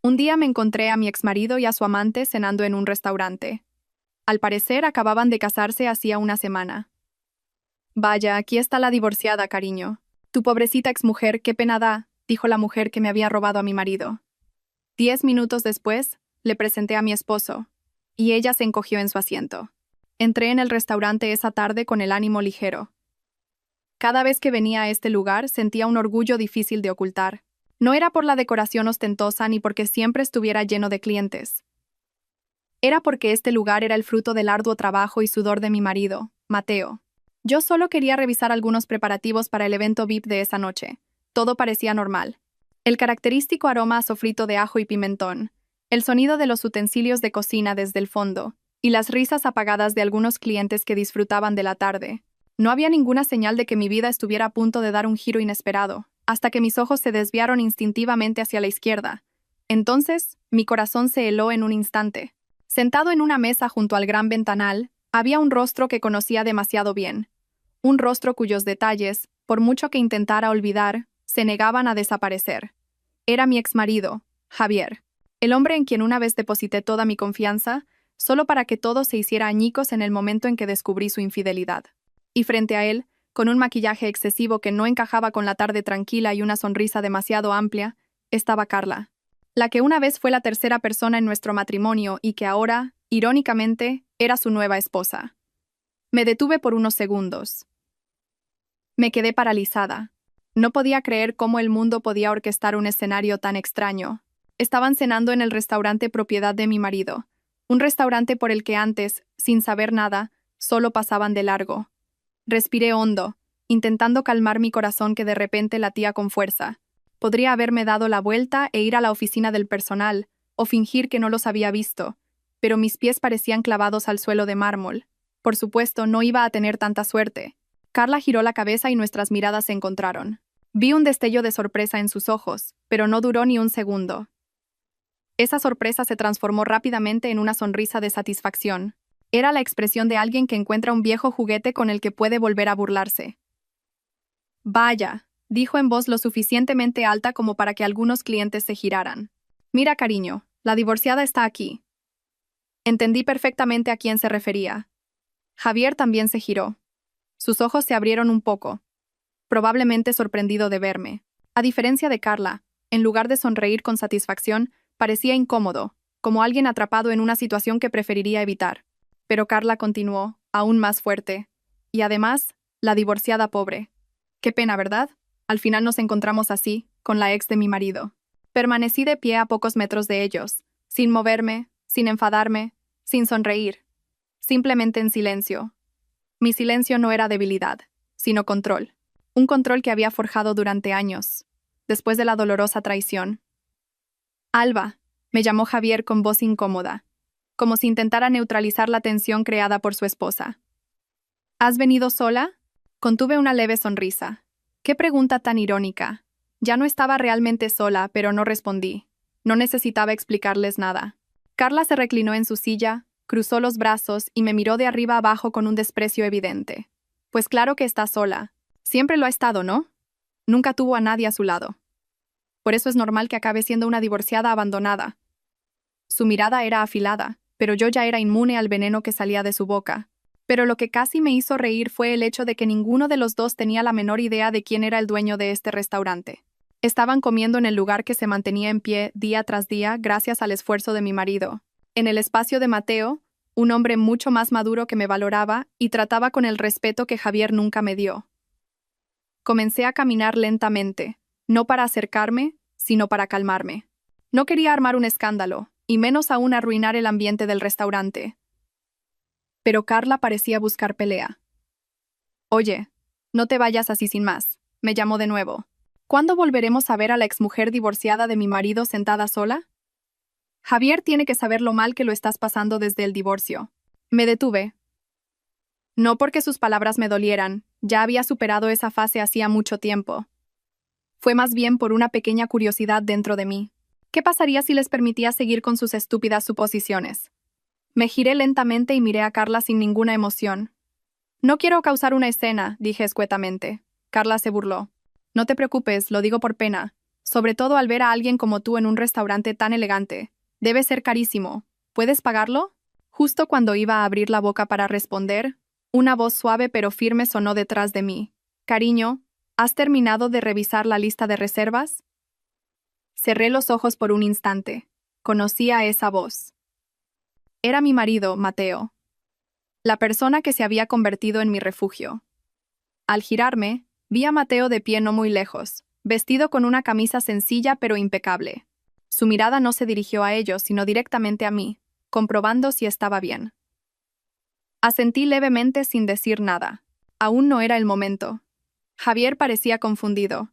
Un día me encontré a mi exmarido y a su amante cenando en un restaurante. Al parecer acababan de casarse hacía una semana. Vaya, aquí está la divorciada, cariño. Tu pobrecita exmujer, qué pena da, dijo la mujer que me había robado a mi marido. 10 minutos después, le presenté a mi esposo, y ella se encogió en su asiento. Entré en el restaurante esa tarde con el ánimo ligero. Cada vez que venía a este lugar sentía un orgullo difícil de ocultar. No era por la decoración ostentosa ni porque siempre estuviera lleno de clientes. Era porque este lugar era el fruto del arduo trabajo y sudor de mi marido, Mateo. Yo solo quería revisar algunos preparativos para el evento VIP de esa noche. Todo parecía normal. El característico aroma a sofrito de ajo y pimentón, el sonido de los utensilios de cocina desde el fondo, y las risas apagadas de algunos clientes que disfrutaban de la tarde. No había ninguna señal de que mi vida estuviera a punto de dar un giro inesperado, hasta que mis ojos se desviaron instintivamente hacia la izquierda. Entonces, mi corazón se heló en un instante. Sentado en una mesa junto al gran ventanal, había un rostro que conocía demasiado bien. Un rostro cuyos detalles, por mucho que intentara olvidar, se negaban a desaparecer. Era mi exmarido, Javier, el hombre en quien una vez deposité toda mi confianza, solo para que todo se hiciera añicos en el momento en que descubrí su infidelidad. Y frente a él, con un maquillaje excesivo que no encajaba con la tarde tranquila y una sonrisa demasiado amplia, estaba Carla, la que una vez fue la tercera persona en nuestro matrimonio y que ahora, irónicamente, era su nueva esposa. Me detuve por unos segundos. Me quedé paralizada. No podía creer cómo el mundo podía orquestar un escenario tan extraño. Estaban cenando en el restaurante propiedad de mi marido, un restaurante por el que antes, sin saber nada, solo pasaban de largo. Respiré hondo, intentando calmar mi corazón que de repente latía con fuerza. Podría haberme dado la vuelta e ir a la oficina del personal, o fingir que no los había visto, pero mis pies parecían clavados al suelo de mármol. Por supuesto, no iba a tener tanta suerte. Carla giró la cabeza y nuestras miradas se encontraron. Vi un destello de sorpresa en sus ojos, pero no duró ni un segundo. Esa sorpresa se transformó rápidamente en una sonrisa de satisfacción. Era la expresión de alguien que encuentra un viejo juguete con el que puede volver a burlarse. Vaya, dijo en voz lo suficientemente alta como para que algunos clientes se giraran. Mira, cariño, la divorciada está aquí. Entendí perfectamente a quién se refería. Javier también se giró. Sus ojos se abrieron un poco, probablemente sorprendido de verme. A diferencia de Carla, en lugar de sonreír con satisfacción, parecía incómodo, como alguien atrapado en una situación que preferiría evitar. Pero Carla continuó, aún más fuerte. Y además, la divorciada pobre. Qué pena, ¿verdad? Al final nos encontramos así, con la ex de mi marido. Permanecí de pie a pocos metros de ellos, sin moverme, sin enfadarme, sin sonreír. Simplemente en silencio. Mi silencio no era debilidad, sino control. Un control que había forjado durante años, después de la dolorosa traición. Alba, me llamó Javier con voz incómoda, como si intentara neutralizar la tensión creada por su esposa. ¿Has venido sola? Contuve una leve sonrisa. Qué pregunta tan irónica. Ya no estaba realmente sola, pero no respondí. No necesitaba explicarles nada. Carla se reclinó en su silla, cruzó los brazos y me miró de arriba abajo con un desprecio evidente. Pues claro que está sola. Siempre lo ha estado, ¿no? Nunca tuvo a nadie a su lado. Por eso es normal que acabe siendo una divorciada abandonada. Su mirada era afilada, pero yo ya era inmune al veneno que salía de su boca. Pero lo que casi me hizo reír fue el hecho de que ninguno de los dos tenía la menor idea de quién era el dueño de este restaurante. Estaban comiendo en el lugar que se mantenía en pie día tras día gracias al esfuerzo de mi marido. En el espacio de Mateo, un hombre mucho más maduro que me valoraba y trataba con el respeto que Javier nunca me dio. Comencé a caminar lentamente, no para acercarme, sino para calmarme. No quería armar un escándalo, y menos aún arruinar el ambiente del restaurante. Pero Carla parecía buscar pelea. Oye, no te vayas así sin más, me llamó de nuevo. ¿Cuándo volveremos a ver a la exmujer divorciada de mi marido sentada sola? Javier tiene que saber lo mal que lo estás pasando desde el divorcio. Me detuve. No porque sus palabras me dolieran, ya había superado esa fase hacía mucho tiempo. Fue más bien por una pequeña curiosidad dentro de mí. ¿Qué pasaría si les permitía seguir con sus estúpidas suposiciones? Me giré lentamente y miré a Carla sin ninguna emoción. No quiero causar una escena, dije escuetamente. Carla se burló. No te preocupes, lo digo por pena. sobre todo al ver a alguien como tú en un restaurante tan elegante. Debe ser carísimo. ¿Puedes pagarlo? Justo cuando iba a abrir la boca para responder, una voz suave pero firme sonó detrás de mí. Cariño, ¿has terminado de revisar la lista de reservas? Cerré los ojos por un instante. Conocía esa voz. Era mi marido, Mateo. La persona que se había convertido en mi refugio. Al girarme, vi a Mateo de pie no muy lejos, vestido con una camisa sencilla pero impecable. Su mirada no se dirigió a ellos, sino directamente a mí, comprobando si estaba bien. Asentí levemente sin decir nada. Aún no era el momento. Javier parecía confundido.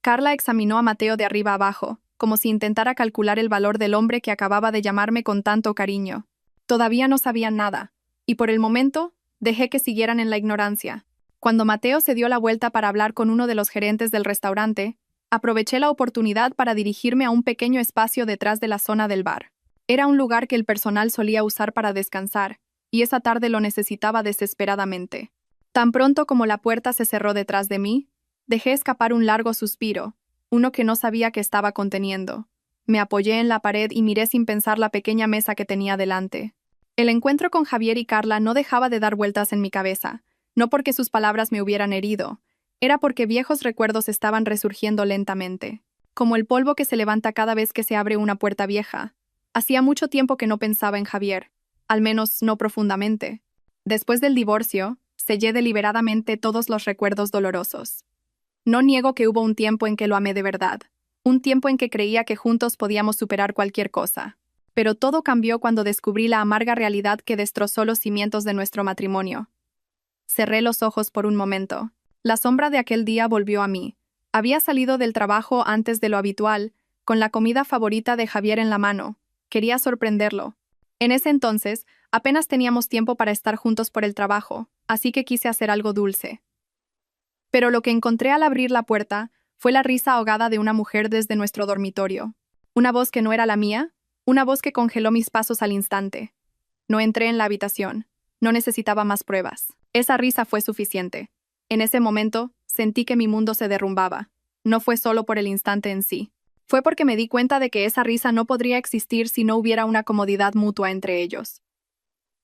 Carla examinó a Mateo de arriba abajo, como si intentara calcular el valor del hombre que acababa de llamarme con tanto cariño. Todavía no sabían nada, y por el momento, dejé que siguieran en la ignorancia. Cuando Mateo se dio la vuelta para hablar con uno de los gerentes del restaurante, aproveché la oportunidad para dirigirme a un pequeño espacio detrás de la zona del bar. Era un lugar que el personal solía usar para descansar, y esa tarde lo necesitaba desesperadamente. Tan pronto como la puerta se cerró detrás de mí, dejé escapar un largo suspiro, uno que no sabía que estaba conteniendo. Me apoyé en la pared y miré sin pensar la pequeña mesa que tenía delante. El encuentro con Javier y Carla no dejaba de dar vueltas en mi cabeza, no porque sus palabras me hubieran herido, era porque viejos recuerdos estaban resurgiendo lentamente, como el polvo que se levanta cada vez que se abre una puerta vieja. Hacía mucho tiempo que no pensaba en Javier, al menos no profundamente. Después del divorcio, sellé deliberadamente todos los recuerdos dolorosos. No niego que hubo un tiempo en que lo amé de verdad, un tiempo en que creía que juntos podíamos superar cualquier cosa. Pero todo cambió cuando descubrí la amarga realidad que destrozó los cimientos de nuestro matrimonio. Cerré los ojos por un momento. La sombra de aquel día volvió a mí. Había salido del trabajo antes de lo habitual, con la comida favorita de Javier en la mano. Quería sorprenderlo. En ese entonces, apenas teníamos tiempo para estar juntos por el trabajo, así que quise hacer algo dulce. Pero lo que encontré al abrir la puerta fue la risa ahogada de una mujer desde nuestro dormitorio. Una voz que no era la mía, una voz que congeló mis pasos al instante. No entré en la habitación. No necesitaba más pruebas. Esa risa fue suficiente. En ese momento, sentí que mi mundo se derrumbaba. No fue solo por el instante en sí. Fue porque me di cuenta de que esa risa no podría existir si no hubiera una comodidad mutua entre ellos.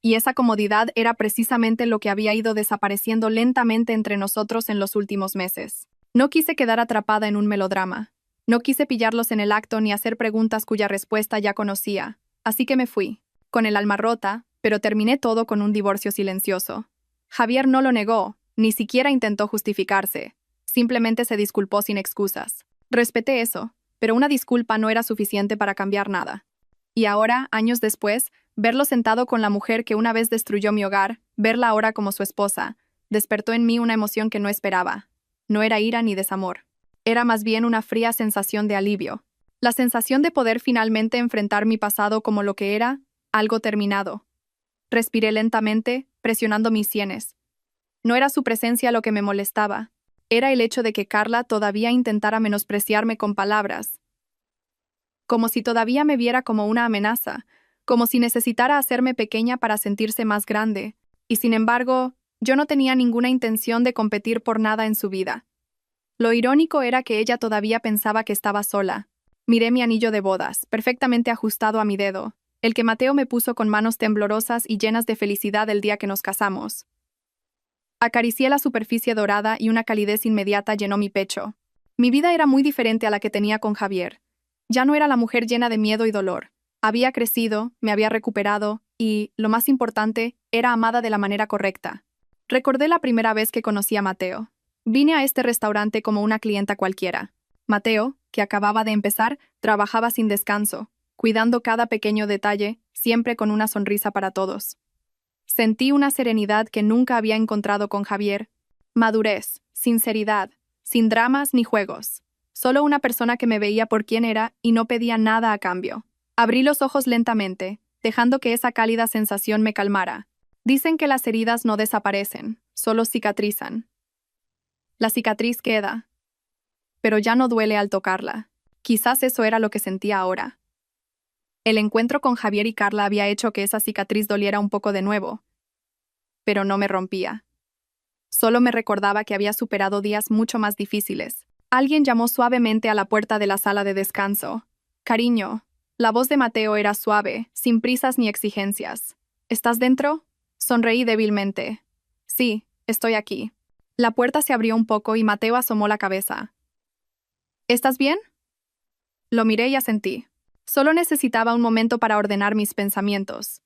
Y esa comodidad era precisamente lo que había ido desapareciendo lentamente entre nosotros en los últimos meses. No quise quedar atrapada en un melodrama. No quise pillarlos en el acto ni hacer preguntas cuya respuesta ya conocía. Así que me fui, con el alma rota, pero terminé todo con un divorcio silencioso. Javier no lo negó, ni siquiera intentó justificarse. Simplemente se disculpó sin excusas. Respeté eso, pero una disculpa no era suficiente para cambiar nada. Y ahora, años después, verlo sentado con la mujer que una vez destruyó mi hogar, verla ahora como su esposa, despertó en mí una emoción que no esperaba. No era ira ni desamor. Era más bien una fría sensación de alivio. La sensación de poder finalmente enfrentar mi pasado como lo que era, algo terminado. Respiré lentamente, presionando mis sienes. No era su presencia lo que me molestaba. Era el hecho de que Carla todavía intentara menospreciarme con palabras. Como si todavía me viera como una amenaza, como si necesitara hacerme pequeña para sentirse más grande. Y sin embargo, yo no tenía ninguna intención de competir por nada en su vida. Lo irónico era que ella todavía pensaba que estaba sola. Miré mi anillo de bodas, perfectamente ajustado a mi dedo, el que Mateo me puso con manos temblorosas y llenas de felicidad el día que nos casamos. Acaricié la superficie dorada y una calidez inmediata llenó mi pecho. Mi vida era muy diferente a la que tenía con Javier. Ya no era la mujer llena de miedo y dolor. Había crecido, me había recuperado y, lo más importante, era amada de la manera correcta. Recordé la primera vez que conocí a Mateo. Vine a este restaurante como una clienta cualquiera. Mateo, que acababa de empezar, trabajaba sin descanso, cuidando cada pequeño detalle, siempre con una sonrisa para todos. Sentí una serenidad que nunca había encontrado con Javier. Madurez, sinceridad, sin dramas ni juegos. Solo una persona que me veía por quien era y no pedía nada a cambio. Abrí los ojos lentamente, dejando que esa cálida sensación me calmara. Dicen que las heridas no desaparecen, solo cicatrizan. La cicatriz queda, pero ya no duele al tocarla. Quizás eso era lo que sentía ahora. El encuentro con Javier y Carla había hecho que esa cicatriz doliera un poco de nuevo, pero no me rompía. Solo me recordaba que había superado días mucho más difíciles. Alguien llamó suavemente a la puerta de la sala de descanso. Cariño. La voz de Mateo era suave, sin prisas ni exigencias. ¿Estás dentro? Sonreí débilmente. Sí, estoy aquí. La puerta se abrió un poco y Mateo asomó la cabeza. ¿Estás bien? Lo miré y asentí. Solo necesitaba un momento para ordenar mis pensamientos.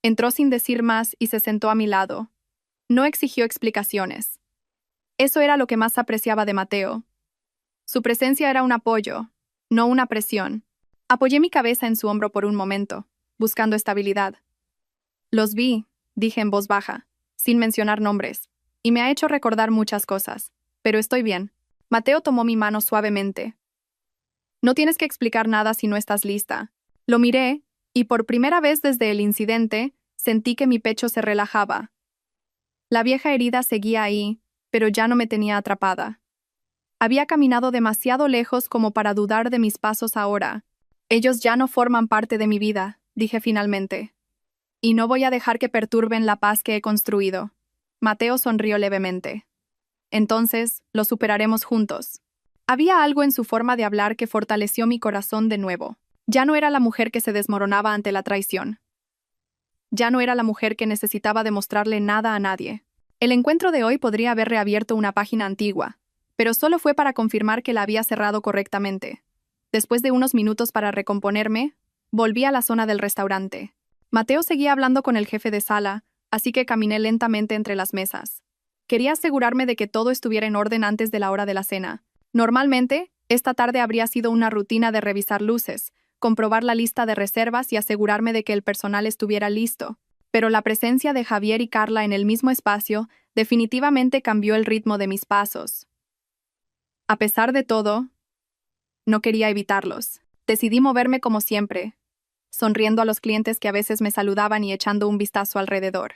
Entró sin decir más y se sentó a mi lado. No exigió explicaciones. Eso era lo que más apreciaba de Mateo. Su presencia era un apoyo, no una presión. Apoyé mi cabeza en su hombro por un momento, buscando estabilidad. Los vi, dije en voz baja, sin mencionar nombres, y me ha hecho recordar muchas cosas, pero estoy bien. Mateo tomó mi mano suavemente. No tienes que explicar nada si no estás lista. Lo miré, y por primera vez desde el incidente, sentí que mi pecho se relajaba. La vieja herida seguía ahí, pero ya no me tenía atrapada. Había caminado demasiado lejos como para dudar de mis pasos ahora. Ellos ya no forman parte de mi vida, dije finalmente. Y no voy a dejar que perturben la paz que he construido. Mateo sonrió levemente. Entonces, lo superaremos juntos. Había algo en su forma de hablar que fortaleció mi corazón de nuevo. Ya no era la mujer que se desmoronaba ante la traición. Ya no era la mujer que necesitaba demostrarle nada a nadie. El encuentro de hoy podría haber reabierto una página antigua, pero solo fue para confirmar que la había cerrado correctamente. Después de unos minutos para recomponerme, volví a la zona del restaurante. Mateo seguía hablando con el jefe de sala, así que caminé lentamente entre las mesas. Quería asegurarme de que todo estuviera en orden antes de la hora de la cena. Normalmente, esta tarde habría sido una rutina de revisar luces, comprobar la lista de reservas y asegurarme de que el personal estuviera listo, pero la presencia de Javier y Carla en el mismo espacio definitivamente cambió el ritmo de mis pasos. A pesar de todo, no quería evitarlos. Decidí moverme como siempre, sonriendo a los clientes que a veces me saludaban y echando un vistazo alrededor.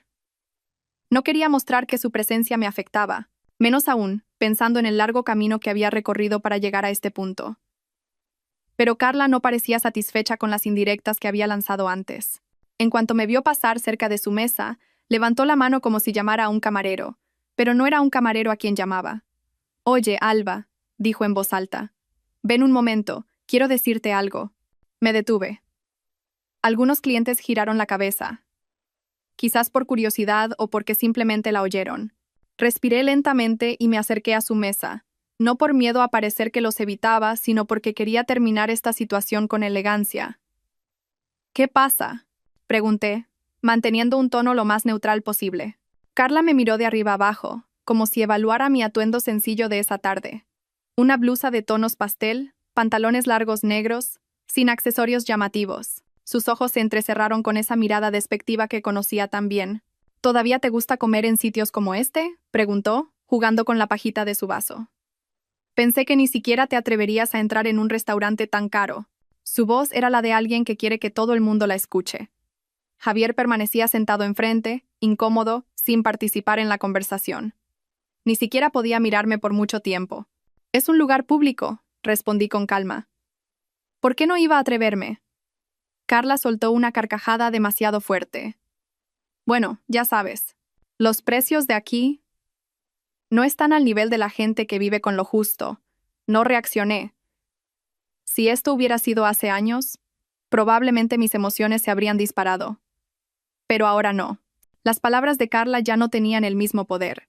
No quería mostrar que su presencia me afectaba, menos aún, pensando en el largo camino que había recorrido para llegar a este punto. Pero Carla no parecía satisfecha con las indirectas que había lanzado antes. En cuanto me vio pasar cerca de su mesa, levantó la mano como si llamara a un camarero, pero no era un camarero a quien llamaba. «Oye, Alba», dijo en voz alta. «Ven un momento, quiero decirte algo». Me detuve. Algunos clientes giraron la cabeza, quizás por curiosidad o porque simplemente la oyeron. Respiré lentamente y me acerqué a su mesa, no por miedo a parecer que los evitaba, sino porque quería terminar esta situación con elegancia. «¿Qué pasa?», pregunté, manteniendo un tono lo más neutral posible. Carla me miró de arriba abajo, como si evaluara mi atuendo sencillo de esa tarde. Una blusa de tonos pastel, pantalones largos negros, sin accesorios llamativos. Sus ojos se entrecerraron con esa mirada despectiva que conocía tan bien. «¿Todavía te gusta comer en sitios como este?», preguntó, jugando con la pajita de su vaso. «Pensé que ni siquiera te atreverías a entrar en un restaurante tan caro». Su voz era la de alguien que quiere que todo el mundo la escuche. Javier permanecía sentado enfrente, incómodo, sin participar en la conversación. Ni siquiera podía mirarme por mucho tiempo. «Es un lugar público», respondí con calma. «¿Por qué no iba a atreverme?». Carla soltó una carcajada demasiado fuerte. «Bueno, ya sabes, los precios de aquí no están al nivel de la gente que vive con lo justo». No reaccioné. Si esto hubiera sido hace años, probablemente mis emociones se habrían disparado. Pero ahora no. Las palabras de Carla ya no tenían el mismo poder.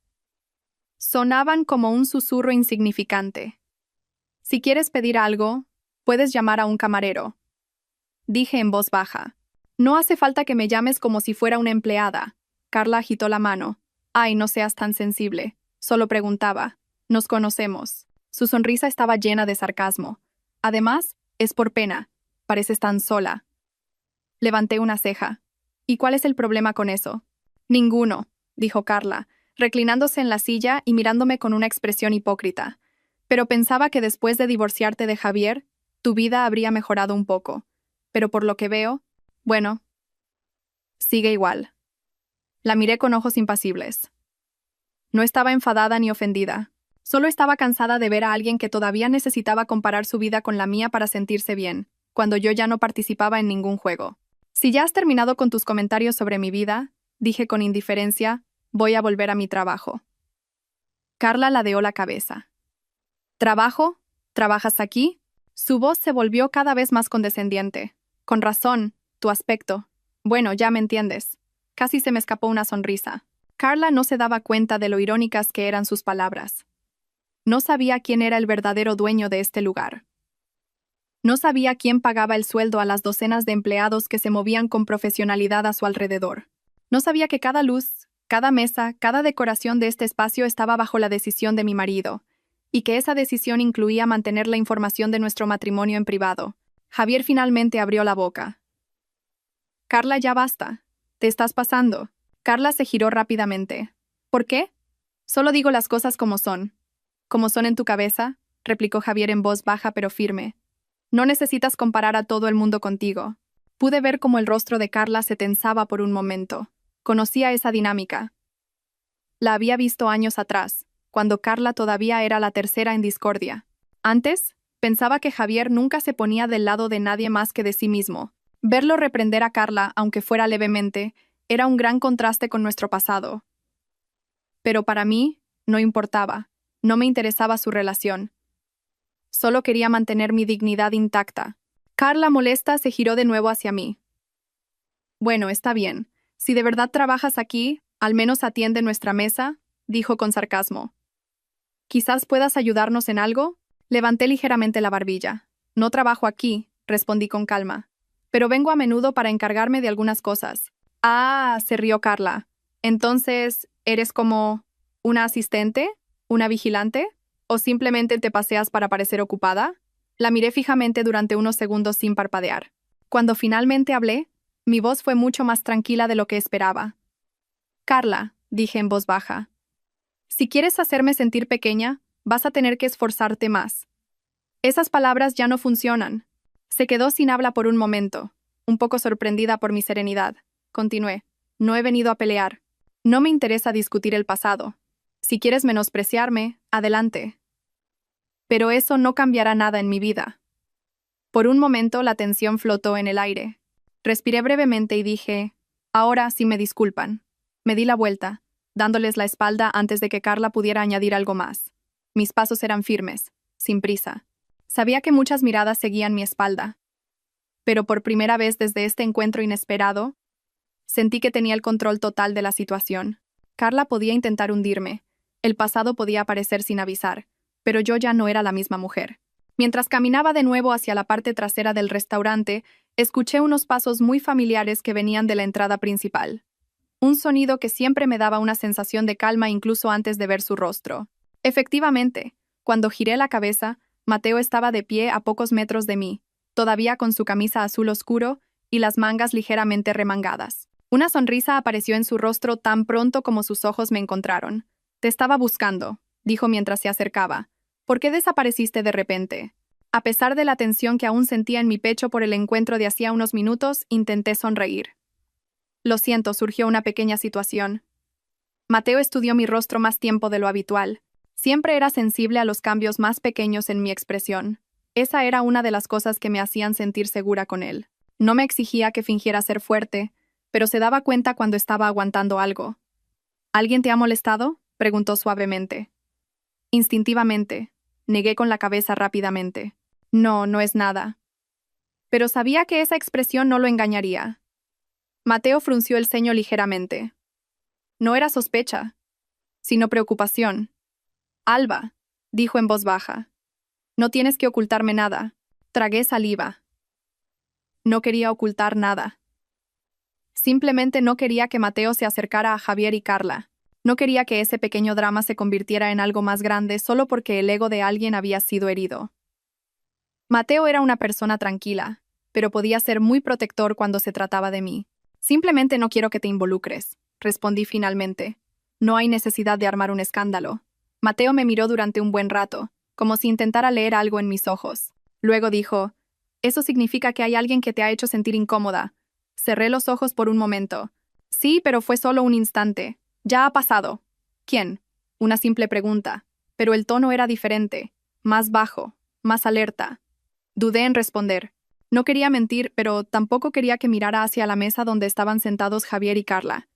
Sonaban como un susurro insignificante. «Si quieres pedir algo, puedes llamar a un camarero», dije en voz baja. «No hace falta que me llames como si fuera una empleada». Carla agitó la mano. «Ay, no seas tan sensible». Solo preguntaba. «Nos conocemos». Su sonrisa estaba llena de sarcasmo. «Además, es por pena. Pareces tan sola». Levanté una ceja. «¿Y cuál es el problema con eso?». «Ninguno», dijo Carla, reclinándose en la silla y mirándome con una expresión hipócrita. «Pero pensaba que después de divorciarte de Javier, tu vida habría mejorado un poco. Pero por lo que veo, bueno, sigue igual». La miré con ojos impasibles. No estaba enfadada ni ofendida. Solo estaba cansada de ver a alguien que todavía necesitaba comparar su vida con la mía para sentirse bien, cuando yo ya no participaba en ningún juego. «Si ya has terminado con tus comentarios sobre mi vida», dije con indiferencia, «voy a volver a mi trabajo». Carla ladeó la cabeza. ¿Trabajo? ¿Trabajas aquí? Su voz se volvió cada vez más condescendiente. Con razón, tu aspecto. Bueno, ya me entiendes. Casi se me escapó una sonrisa. Carla no se daba cuenta de lo irónicas que eran sus palabras. No sabía quién era el verdadero dueño de este lugar. No sabía quién pagaba el sueldo a las docenas de empleados que se movían con profesionalidad a su alrededor. No sabía que cada luz, cada mesa, cada decoración de este espacio estaba bajo la decisión de mi marido, y que esa decisión incluía mantener la información de nuestro matrimonio en privado. Javier finalmente abrió la boca. Carla, ya basta. Te estás pasando. Carla se giró rápidamente. ¿Por qué? Solo digo las cosas como son. ¿Como son en tu cabeza?, replicó Javier en voz baja pero firme. No necesitas comparar a todo el mundo contigo. Pude ver cómo el rostro de Carla se tensaba por un momento. Conocía esa dinámica. La había visto años atrás, cuando Carla todavía era la tercera en discordia. Antes, pensaba que Javier nunca se ponía del lado de nadie más que de sí mismo. Verlo reprender a Carla, aunque fuera levemente, era un gran contraste con nuestro pasado. Pero para mí, no importaba. No me interesaba su relación. Solo quería mantener mi dignidad intacta. Carla, molesta, se giró de nuevo hacia mí. Bueno, está bien. Si de verdad trabajas aquí, al menos atiende nuestra mesa, dijo con sarcasmo. ¿Quizás puedas ayudarnos en algo? Levanté ligeramente la barbilla. No trabajo aquí, respondí con calma. Pero vengo a menudo para encargarme de algunas cosas. Ah, se rió Carla. Entonces, ¿eres como una asistente? ¿Una vigilante? ¿O simplemente te paseas para parecer ocupada? La miré fijamente durante unos segundos sin parpadear. Cuando finalmente hablé, mi voz fue mucho más tranquila de lo que esperaba. Carla, dije en voz baja, si quieres hacerme sentir pequeña, vas a tener que esforzarte más. Esas palabras ya no funcionan. Se quedó sin habla por un momento, un poco sorprendida por mi serenidad. Continué. No he venido a pelear. No me interesa discutir el pasado. Si quieres menospreciarme, adelante. Pero eso no cambiará nada en mi vida. Por un momento la tensión flotó en el aire. Respiré brevemente y dije, ahora sí me disculpan. Me di la vuelta, dándoles la espalda antes de que Carla pudiera añadir algo más. Mis pasos eran firmes, sin prisa. Sabía que muchas miradas seguían mi espalda. Pero por primera vez desde este encuentro inesperado, sentí que tenía el control total de la situación. Carla podía intentar hundirme. El pasado podía aparecer sin avisar, pero yo ya no era la misma mujer. Mientras caminaba de nuevo hacia la parte trasera del restaurante, escuché unos pasos muy familiares que venían de la entrada principal. Un sonido que siempre me daba una sensación de calma incluso antes de ver su rostro. Efectivamente, cuando giré la cabeza, Mateo estaba de pie a pocos metros de mí, todavía con su camisa azul oscuro y las mangas ligeramente remangadas. Una sonrisa apareció en su rostro tan pronto como sus ojos me encontraron. Te estaba buscando, dijo mientras se acercaba. ¿Por qué desapareciste de repente? A pesar de la tensión que aún sentía en mi pecho por el encuentro de hacía unos minutos, intenté sonreír. Lo siento, surgió una pequeña situación. Mateo estudió mi rostro más tiempo de lo habitual. Siempre era sensible a los cambios más pequeños en mi expresión. Esa era una de las cosas que me hacían sentir segura con él. No me exigía que fingiera ser fuerte, pero se daba cuenta cuando estaba aguantando algo. ¿Alguien te ha molestado?, preguntó suavemente. Instintivamente, negué con la cabeza rápidamente. No, no es nada. Pero sabía que esa expresión no lo engañaría. Mateo frunció el ceño ligeramente. No era sospecha, sino preocupación. Alba, dijo en voz baja. No tienes que ocultarme nada. Tragué saliva. No quería ocultar nada. Simplemente no quería que Mateo se acercara a Javier y Carla. No quería que ese pequeño drama se convirtiera en algo más grande solo porque el ego de alguien había sido herido. Mateo era una persona tranquila, pero podía ser muy protector cuando se trataba de mí. Simplemente no quiero que te involucres, respondí finalmente. No hay necesidad de armar un escándalo. Mateo me miró durante un buen rato, como si intentara leer algo en mis ojos. Luego dijo, eso significa que hay alguien que te ha hecho sentir incómoda. Cerré los ojos por un momento. Sí, pero fue solo un instante. Ya ha pasado. ¿Quién? Una simple pregunta, pero el tono era diferente, más bajo, más alerta. Dudé en responder. No quería mentir, pero tampoco quería que mirara hacia la mesa donde estaban sentados Javier y Carla.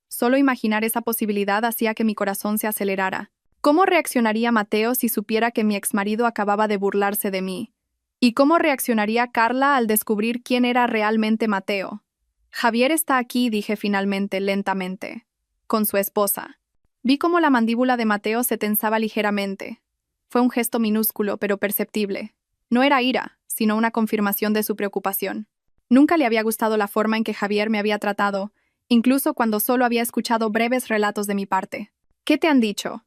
Solo imaginar esa posibilidad hacía que mi corazón se acelerara. ¿Cómo reaccionaría Mateo si supiera que mi exmarido acababa de burlarse de mí? ¿Y cómo reaccionaría Carla al descubrir quién era realmente Mateo? Javier está aquí, dije finalmente, lentamente. Con su esposa. Vi cómo la mandíbula de Mateo se tensaba ligeramente. Fue un gesto minúsculo, pero perceptible. No era ira, sino una confirmación de su preocupación. Nunca le había gustado la forma en que Javier me había tratado, incluso cuando solo había escuchado breves relatos de mi parte. ¿Qué te han dicho?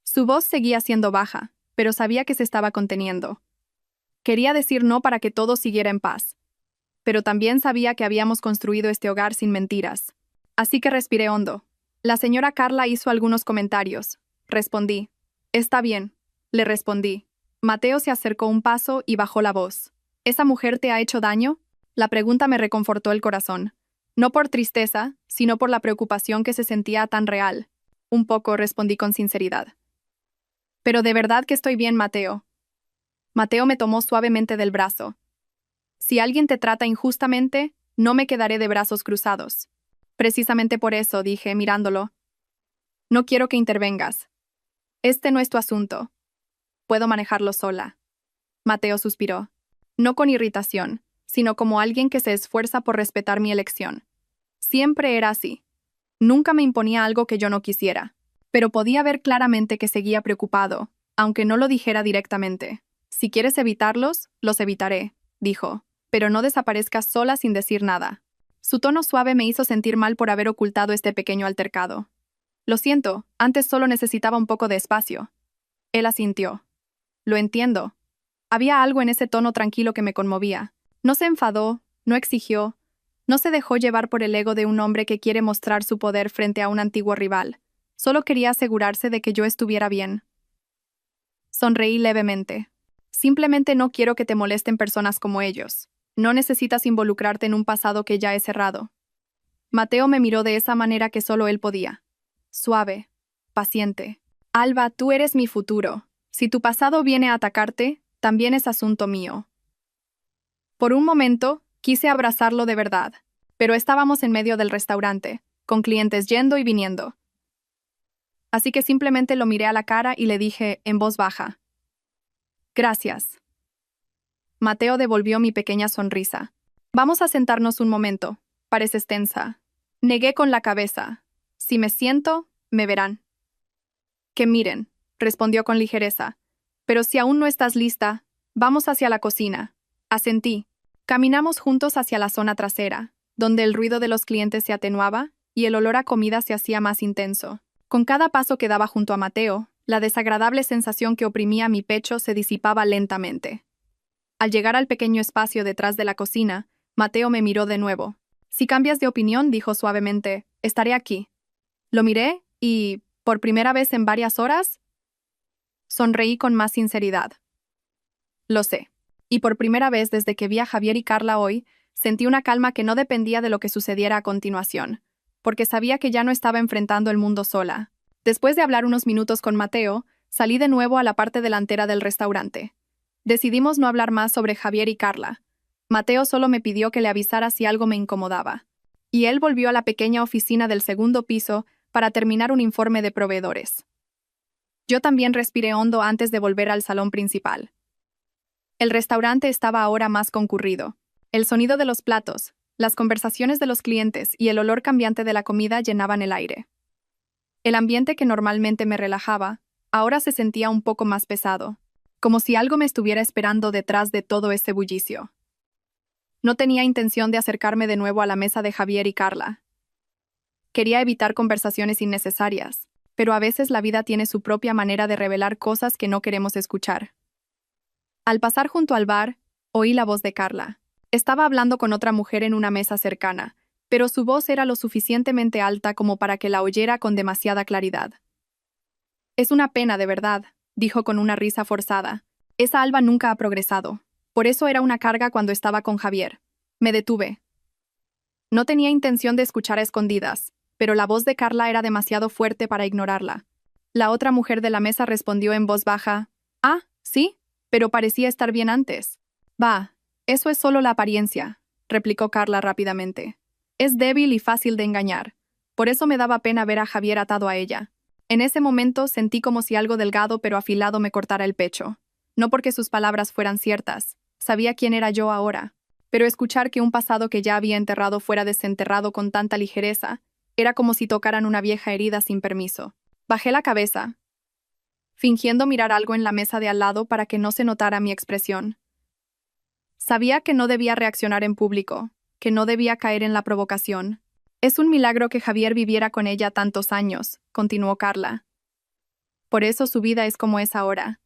Su voz seguía siendo baja, pero sabía que se estaba conteniendo. Quería decir no para que todo siguiera en paz. Pero también sabía que habíamos construido este hogar sin mentiras. Así que respiré hondo. La señora Carla hizo algunos comentarios. Respondí. Está bien. Le respondí. Mateo se acercó un paso y bajó la voz. ¿Esa mujer te ha hecho daño? La pregunta me reconfortó el corazón. No por tristeza, sino por la preocupación que se sentía tan real. Un poco, respondí con sinceridad. Pero de verdad que estoy bien, Mateo. Mateo me tomó suavemente del brazo. Si alguien te trata injustamente, no me quedaré de brazos cruzados. Precisamente por eso, dije, mirándolo. No quiero que intervengas. Este no es tu asunto. Puedo manejarlo sola. Mateo suspiró. No con irritación, sino como alguien que se esfuerza por respetar mi elección. Siempre era así. Nunca me imponía algo que yo no quisiera. Pero podía ver claramente que seguía preocupado, aunque no lo dijera directamente. Si quieres evitarlos, los evitaré, dijo, pero no desaparezcas sola sin decir nada. Su tono suave me hizo sentir mal por haber ocultado este pequeño altercado. Lo siento, antes solo necesitaba un poco de espacio. Él asintió. Lo entiendo. Había algo en ese tono tranquilo que me conmovía. No se enfadó, no exigió, no se dejó llevar por el ego de un hombre que quiere mostrar su poder frente a un antiguo rival. Solo quería asegurarse de que yo estuviera bien. Sonreí levemente. Simplemente no quiero que te molesten personas como ellos. No necesitas involucrarte en un pasado que ya he cerrado. Mateo me miró de esa manera que solo él podía. Suave, paciente. Alba, tú eres mi futuro. Si tu pasado viene a atacarte, también es asunto mío. Por un momento, quise abrazarlo de verdad, pero estábamos en medio del restaurante, con clientes yendo y viniendo. Así que simplemente lo miré a la cara y le dije, en voz baja. Gracias. Mateo devolvió mi pequeña sonrisa. Vamos a sentarnos un momento. Pareces tensa. Negué con la cabeza. Si me siento, me verán. Que miren, respondió con ligereza. Pero si aún no estás lista, vamos hacia la cocina. Asentí. Caminamos juntos hacia la zona trasera, donde el ruido de los clientes se atenuaba y el olor a comida se hacía más intenso. Con cada paso que daba junto a Mateo, la desagradable sensación que oprimía mi pecho se disipaba lentamente. Al llegar al pequeño espacio detrás de la cocina, Mateo me miró de nuevo. Si cambias de opinión, dijo suavemente, estaré aquí. Lo miré y, por primera vez en varias horas, sonreí con más sinceridad. Lo sé. Y por primera vez desde que vi a Javier y Carla hoy, sentí una calma que no dependía de lo que sucediera a continuación, porque sabía que ya no estaba enfrentando el mundo sola. Después de hablar unos minutos con Mateo, salí de nuevo a la parte delantera del restaurante. Decidimos no hablar más sobre Javier y Carla. Mateo solo me pidió que le avisara si algo me incomodaba. Y él volvió a la pequeña oficina del segundo piso para terminar un informe de proveedores. Yo también respiré hondo antes de volver al salón principal. El restaurante estaba ahora más concurrido. El sonido de los platos, las conversaciones de los clientes y el olor cambiante de la comida llenaban el aire. El ambiente que normalmente me relajaba, ahora se sentía un poco más pesado, como si algo me estuviera esperando detrás de todo ese bullicio. No tenía intención de acercarme de nuevo a la mesa de Javier y Carla. Quería evitar conversaciones innecesarias, pero a veces la vida tiene su propia manera de revelar cosas que no queremos escuchar. Al pasar junto al bar, oí la voz de Carla. Estaba hablando con otra mujer en una mesa cercana, pero su voz era lo suficientemente alta como para que la oyera con demasiada claridad. Es una pena, de verdad, dijo con una risa forzada. Esa Alba nunca ha progresado. Por eso era una carga cuando estaba con Javier. Me detuve. No tenía intención de escuchar a escondidas, pero la voz de Carla era demasiado fuerte para ignorarla. La otra mujer de la mesa respondió en voz baja. Ah, sí, pero parecía estar bien antes. Va, eso es solo la apariencia, replicó Carla rápidamente. Es débil y fácil de engañar. Por eso me daba pena ver a Javier atado a ella. En ese momento sentí como si algo delgado pero afilado me cortara el pecho. No porque sus palabras fueran ciertas. Sabía quién era yo ahora. Pero escuchar que un pasado que ya había enterrado fuera desenterrado con tanta ligereza, era como si tocaran una vieja herida sin permiso. Bajé la cabeza, fingiendo mirar algo en la mesa de al lado para que no se notara mi expresión. Sabía que no debía reaccionar en público, que no debía caer en la provocación. Es un milagro que Javier viviera con ella tantos años, continuó Carla. Por eso su vida es como es ahora.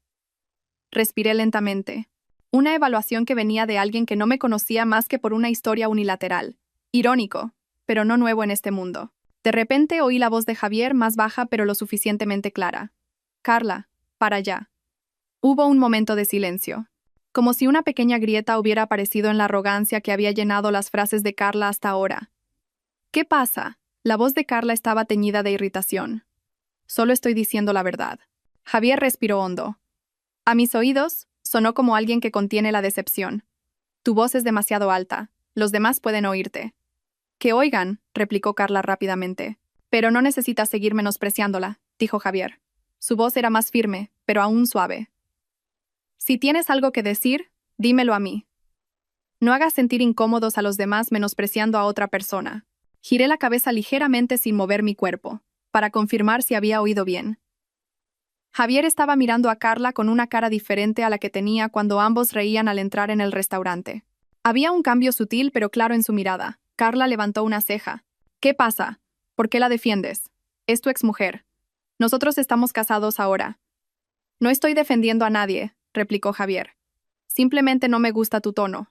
Respiré lentamente. Una evaluación que venía de alguien que no me conocía más que por una historia unilateral. Irónico, pero no nuevo en este mundo. De repente oí la voz de Javier más baja pero lo suficientemente clara. Carla, para allá. Hubo un momento de silencio. Como si una pequeña grieta hubiera aparecido en la arrogancia que había llenado las frases de Carla hasta ahora. ¿Qué pasa? La voz de Carla estaba teñida de irritación. Solo estoy diciendo la verdad. Javier respiró hondo. A mis oídos, sonó como alguien que contiene la decepción. Tu voz es demasiado alta. Los demás pueden oírte. Que oigan, replicó Carla rápidamente. Pero no necesitas seguir menospreciándola, dijo Javier. Su voz era más firme, pero aún suave. Si tienes algo que decir, dímelo a mí. No hagas sentir incómodos a los demás menospreciando a otra persona. Giré la cabeza ligeramente sin mover mi cuerpo, para confirmar si había oído bien. Javier estaba mirando a Carla con una cara diferente a la que tenía cuando ambos reían al entrar en el restaurante. Había un cambio sutil pero claro en su mirada. Carla levantó una ceja. ¿Qué pasa? ¿Por qué la defiendes? Es tu exmujer. Nosotros estamos casados ahora. No estoy defendiendo a nadie, replicó Javier. Simplemente no me gusta tu tono.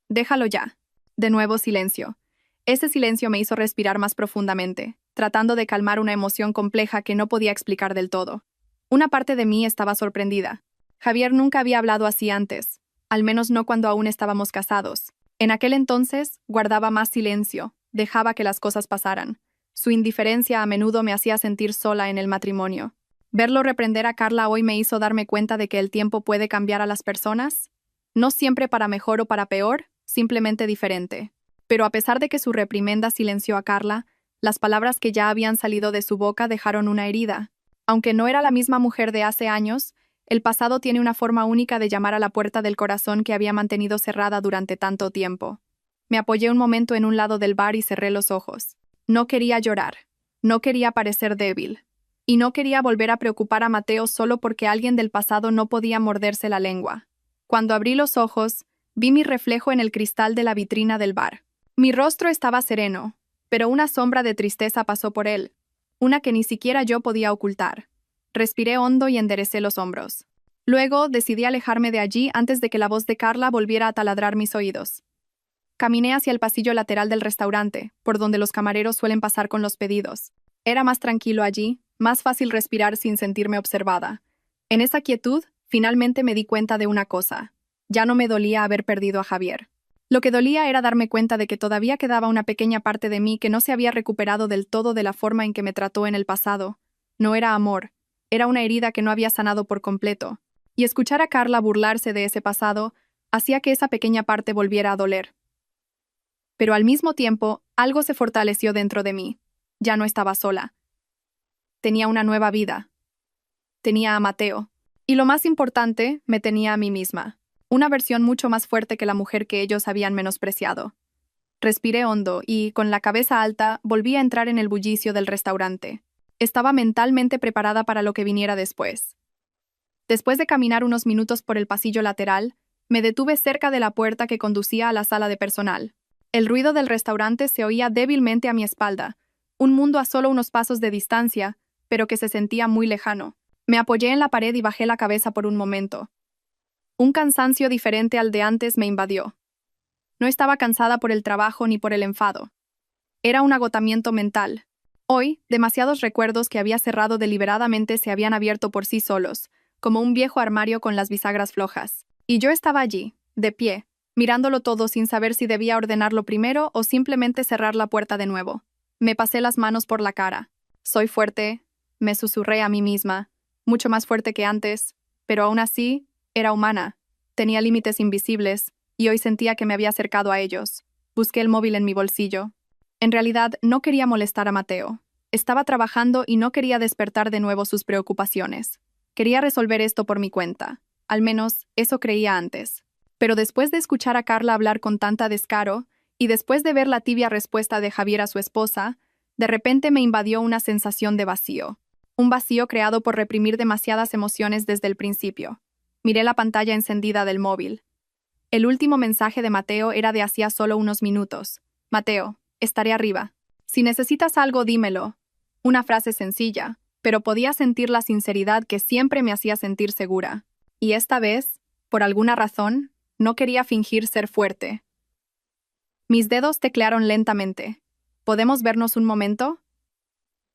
Déjalo ya. De nuevo silencio. Ese silencio me hizo respirar más profundamente, tratando de calmar una emoción compleja que no podía explicar del todo. Una parte de mí estaba sorprendida. Javier nunca había hablado así antes, al menos no cuando aún estábamos casados. En aquel entonces, guardaba más silencio, dejaba que las cosas pasaran. Su indiferencia a menudo me hacía sentir sola en el matrimonio. Verlo reprender a Carla hoy me hizo darme cuenta de que el tiempo puede cambiar a las personas, no siempre para mejor o para peor, simplemente diferente. Pero a pesar de que su reprimenda silenció a Carla, las palabras que ya habían salido de su boca dejaron una herida. Aunque no era la misma mujer de hace años, el pasado tiene una forma única de llamar a la puerta del corazón que había mantenido cerrada durante tanto tiempo. Me apoyé un momento en un lado del bar y cerré los ojos. No quería llorar. No quería parecer débil. Y no quería volver a preocupar a Mateo solo porque alguien del pasado no podía morderse la lengua. Cuando abrí los ojos, vi mi reflejo en el cristal de la vitrina del bar. Mi rostro estaba sereno, pero una sombra de tristeza pasó por él, una que ni siquiera yo podía ocultar. Respiré hondo y enderecé los hombros. Luego decidí alejarme de allí antes de que la voz de Carla volviera a taladrar mis oídos. Caminé hacia el pasillo lateral del restaurante, por donde los camareros suelen pasar con los pedidos. Era más tranquilo allí, más fácil respirar sin sentirme observada. En esa quietud, finalmente me di cuenta de una cosa. Ya no me dolía haber perdido a Javier. Lo que dolía era darme cuenta de que todavía quedaba una pequeña parte de mí que no se había recuperado del todo de la forma en que me trató en el pasado. No era amor, era una herida que no había sanado por completo. Y escuchar a Carla burlarse de ese pasado hacía que esa pequeña parte volviera a doler. Pero al mismo tiempo, algo se fortaleció dentro de mí. Ya no estaba sola. Tenía una nueva vida. Tenía a Mateo. Y lo más importante, me tenía a mí misma. Una versión mucho más fuerte que la mujer que ellos habían menospreciado. Respiré hondo y, con la cabeza alta, volví a entrar en el bullicio del restaurante. Estaba mentalmente preparada para lo que viniera después. Después de caminar unos minutos por el pasillo lateral, me detuve cerca de la puerta que conducía a la sala de personal. El ruido del restaurante se oía débilmente a mi espalda, un mundo a solo unos pasos de distancia, pero que se sentía muy lejano. Me apoyé en la pared y bajé la cabeza por un momento. Un cansancio diferente al de antes me invadió. No estaba cansada por el trabajo ni por el enfado. Era un agotamiento mental. Hoy, demasiados recuerdos que había cerrado deliberadamente se habían abierto por sí solos, como un viejo armario con las bisagras flojas. Y yo estaba allí, de pie, mirándolo todo sin saber si debía ordenarlo primero o simplemente cerrar la puerta de nuevo. Me pasé las manos por la cara. Soy fuerte, me susurré a mí misma, mucho más fuerte que antes, pero aún así, era humana. Tenía límites invisibles, y hoy sentía que me había acercado a ellos. Busqué el móvil en mi bolsillo. En realidad, no quería molestar a Mateo. Estaba trabajando y no quería despertar de nuevo sus preocupaciones. Quería resolver esto por mi cuenta. Al menos, eso creía antes. Pero después de escuchar a Carla hablar con tanta descaro, y después de ver la tibia respuesta de Javier a su esposa, de repente me invadió una sensación de vacío. Un vacío creado por reprimir demasiadas emociones desde el principio. Miré la pantalla encendida del móvil. El último mensaje de Mateo era de hacía solo unos minutos. Mateo, estaré arriba. Si necesitas algo, dímelo. Una frase sencilla, pero podía sentir la sinceridad que siempre me hacía sentir segura. Y esta vez, por alguna razón, no quería fingir ser fuerte. Mis dedos teclearon lentamente. ¿Podemos vernos un momento?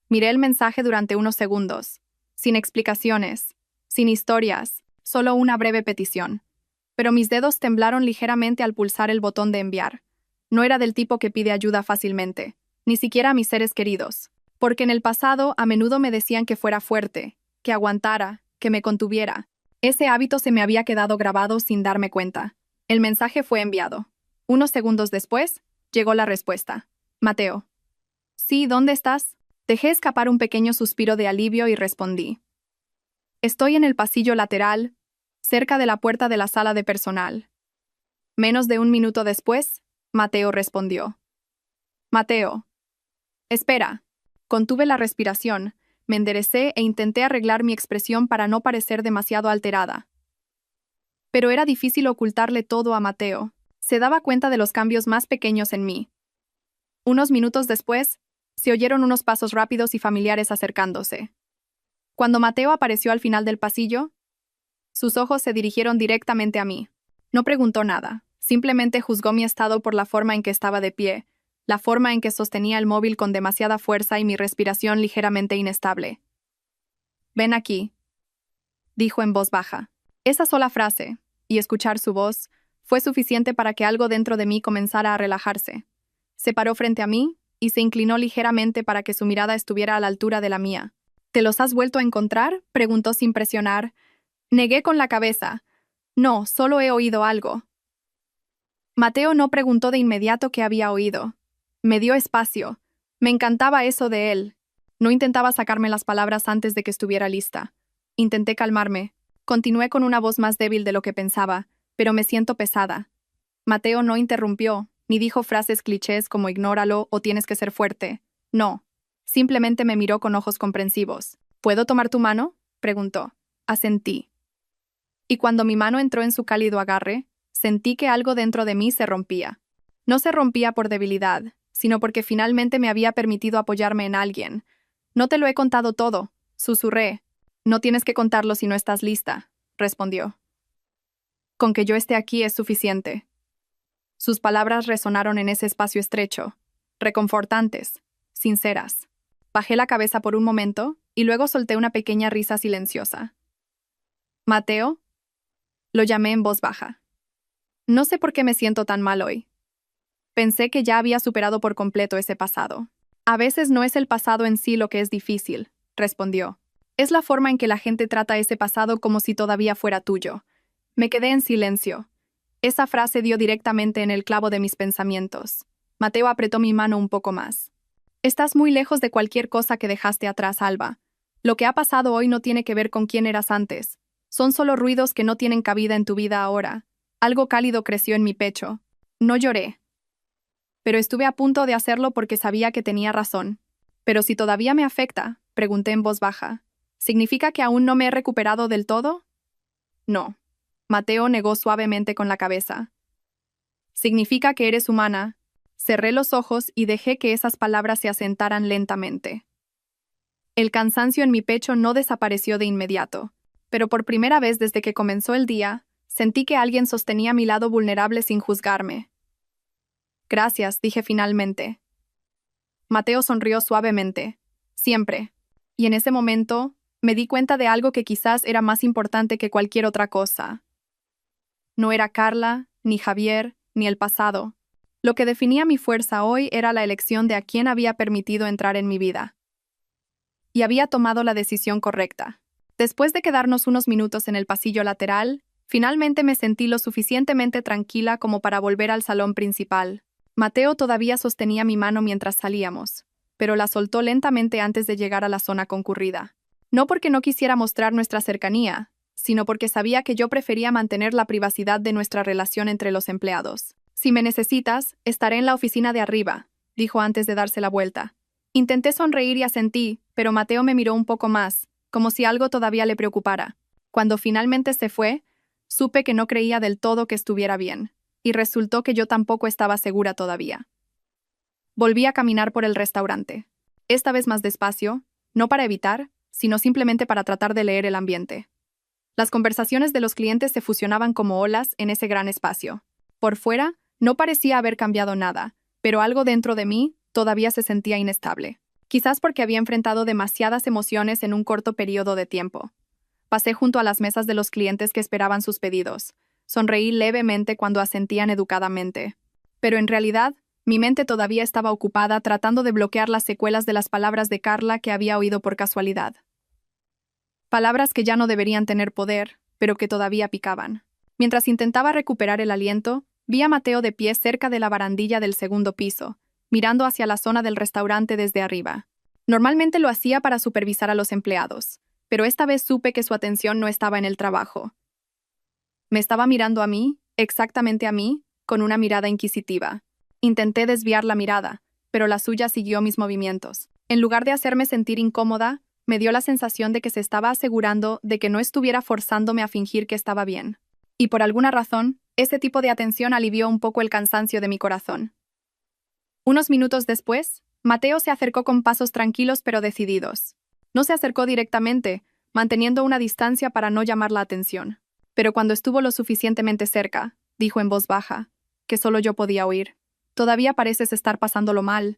Miré el mensaje durante unos segundos. Sin explicaciones, sin historias, solo una breve petición. Pero mis dedos temblaron ligeramente al pulsar el botón de enviar. No era del tipo que pide ayuda fácilmente, ni siquiera a mis seres queridos. Porque en el pasado a menudo me decían que fuera fuerte, que aguantara, que me contuviera. Ese hábito se me había quedado grabado sin darme cuenta. El mensaje fue enviado. Unos segundos después, llegó la respuesta. Mateo. Sí, ¿dónde estás? Dejé escapar un pequeño suspiro de alivio y respondí. Estoy en el pasillo lateral, cerca de la puerta de la sala de personal. Menos de un minuto después, Mateo respondió. Mateo. Espera. Contuve la respiración, me enderecé e intenté arreglar mi expresión para no parecer demasiado alterada. Pero era difícil ocultarle todo a Mateo. Se daba cuenta de los cambios más pequeños en mí. Unos minutos después, se oyeron unos pasos rápidos y familiares acercándose. Cuando Mateo apareció al final del pasillo, sus ojos se dirigieron directamente a mí. No preguntó nada, simplemente juzgó mi estado por la forma en que estaba de pie, la forma en que sostenía el móvil con demasiada fuerza y mi respiración ligeramente inestable. Ven aquí, dijo en voz baja. Esa sola frase, y escuchar su voz, fue suficiente para que algo dentro de mí comenzara a relajarse. Se paró frente a mí y se inclinó ligeramente para que su mirada estuviera a la altura de la mía. ¿Te los has vuelto a encontrar?, preguntó sin presionar. Negué con la cabeza. No, solo he oído algo. Mateo no preguntó de inmediato qué había oído. Me dio espacio. Me encantaba eso de él. No intentaba sacarme las palabras antes de que estuviera lista. Intenté calmarme. Continué con una voz más débil de lo que pensaba, pero me siento pesada. Mateo no interrumpió, ni dijo frases clichés como ignóralo o tienes que ser fuerte. No. Simplemente me miró con ojos comprensivos. ¿Puedo tomar tu mano?, preguntó. Asentí. Y cuando mi mano entró en su cálido agarre, sentí que algo dentro de mí se rompía. No se rompía por debilidad, sino porque finalmente me había permitido apoyarme en alguien. No te lo he contado todo, susurré. No tienes que contarlo si no estás lista, respondió. Con que yo esté aquí es suficiente. Sus palabras resonaron en ese espacio estrecho, reconfortantes, sinceras. Bajé la cabeza por un momento y luego solté una pequeña risa silenciosa. ¿Mateo? Lo llamé en voz baja. No sé por qué me siento tan mal hoy. Pensé que ya había superado por completo ese pasado. A veces no es el pasado en sí lo que es difícil, respondió. Es la forma en que la gente trata ese pasado como si todavía fuera tuyo. Me quedé en silencio. Esa frase dio directamente en el clavo de mis pensamientos. Mateo apretó mi mano un poco más. Estás muy lejos de cualquier cosa que dejaste atrás, Alba. Lo que ha pasado hoy no tiene que ver con quién eras antes. Son solo ruidos que no tienen cabida en tu vida ahora. Algo cálido creció en mi pecho. No lloré. Pero estuve a punto de hacerlo porque sabía que tenía razón. ¿Pero si todavía me afecta?, pregunté en voz baja. ¿Significa que aún no me he recuperado del todo? No. Mateo negó suavemente con la cabeza. Significa que eres humana. Cerré los ojos y dejé que esas palabras se asentaran lentamente. El cansancio en mi pecho no desapareció de inmediato, pero por primera vez desde que comenzó el día, sentí que alguien sostenía mi lado vulnerable sin juzgarme. Gracias, dije finalmente. Mateo sonrió suavemente. Siempre. Y en ese momento, me di cuenta de algo que quizás era más importante que cualquier otra cosa. No era Carla, ni Javier, ni el pasado. Lo que definía mi fuerza hoy era la elección de a quién había permitido entrar en mi vida. Y había tomado la decisión correcta. Después de quedarnos unos minutos en el pasillo lateral, finalmente me sentí lo suficientemente tranquila como para volver al salón principal. Mateo todavía sostenía mi mano mientras salíamos, pero la soltó lentamente antes de llegar a la zona concurrida. No porque no quisiera mostrar nuestra cercanía, sino porque sabía que yo prefería mantener la privacidad de nuestra relación entre los empleados. Si me necesitas, estaré en la oficina de arriba, dijo antes de darse la vuelta. Intenté sonreír y asentí, pero Mateo me miró un poco más, como si algo todavía le preocupara. Cuando finalmente se fue, supe que no creía del todo que estuviera bien, y resultó que yo tampoco estaba segura todavía. Volví a caminar por el restaurante, esta vez más despacio, no para evitar, sino simplemente para tratar de leer el ambiente. Las conversaciones de los clientes se fusionaban como olas en ese gran espacio. Por fuera, no parecía haber cambiado nada, pero algo dentro de mí todavía se sentía inestable. Quizás porque había enfrentado demasiadas emociones en un corto periodo de tiempo. Pasé junto a las mesas de los clientes que esperaban sus pedidos. Sonreí levemente cuando asentían educadamente. Pero en realidad, mi mente todavía estaba ocupada tratando de bloquear las secuelas de las palabras de Carla que había oído por casualidad. Palabras que ya no deberían tener poder, pero que todavía picaban. Mientras intentaba recuperar el aliento, vi a Mateo de pie cerca de la barandilla del segundo piso, mirando hacia la zona del restaurante desde arriba. Normalmente lo hacía para supervisar a los empleados, pero esta vez supe que su atención no estaba en el trabajo. Me estaba mirando a mí, exactamente a mí, con una mirada inquisitiva. Intenté desviar la mirada, pero la suya siguió mis movimientos. En lugar de hacerme sentir incómoda, me dio la sensación de que se estaba asegurando de que no estuviera forzándome a fingir que estaba bien. Y por alguna razón, ese tipo de atención alivió un poco el cansancio de mi corazón. Unos minutos después, Mateo se acercó con pasos tranquilos pero decididos. No se acercó directamente, manteniendo una distancia para no llamar la atención. Pero cuando estuvo lo suficientemente cerca, dijo en voz baja, que solo yo podía oír. «Todavía pareces estar pasándolo mal».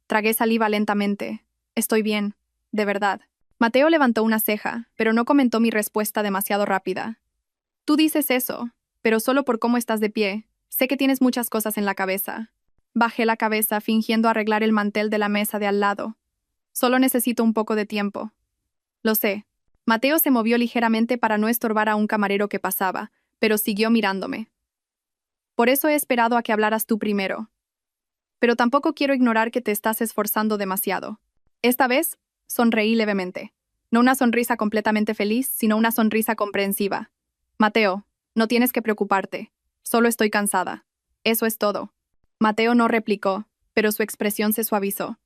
Tragué saliva lentamente. «Estoy bien, de verdad». Mateo levantó una ceja, pero no comentó mi respuesta demasiado rápida. «Tú dices eso, pero solo por cómo estás de pie. Sé que tienes muchas cosas en la cabeza». Bajé la cabeza fingiendo arreglar el mantel de la mesa de al lado. «Solo necesito un poco de tiempo». «Lo sé». Mateo se movió ligeramente para no estorbar a un camarero que pasaba, pero siguió mirándome. «Por eso he esperado a que hablaras tú primero. Pero tampoco quiero ignorar que te estás esforzando demasiado». Esta vez, sonreí levemente. No una sonrisa completamente feliz, sino una sonrisa comprensiva. «Mateo, no tienes que preocuparte. Solo estoy cansada. Eso es todo». Mateo no replicó, pero su expresión se suavizó.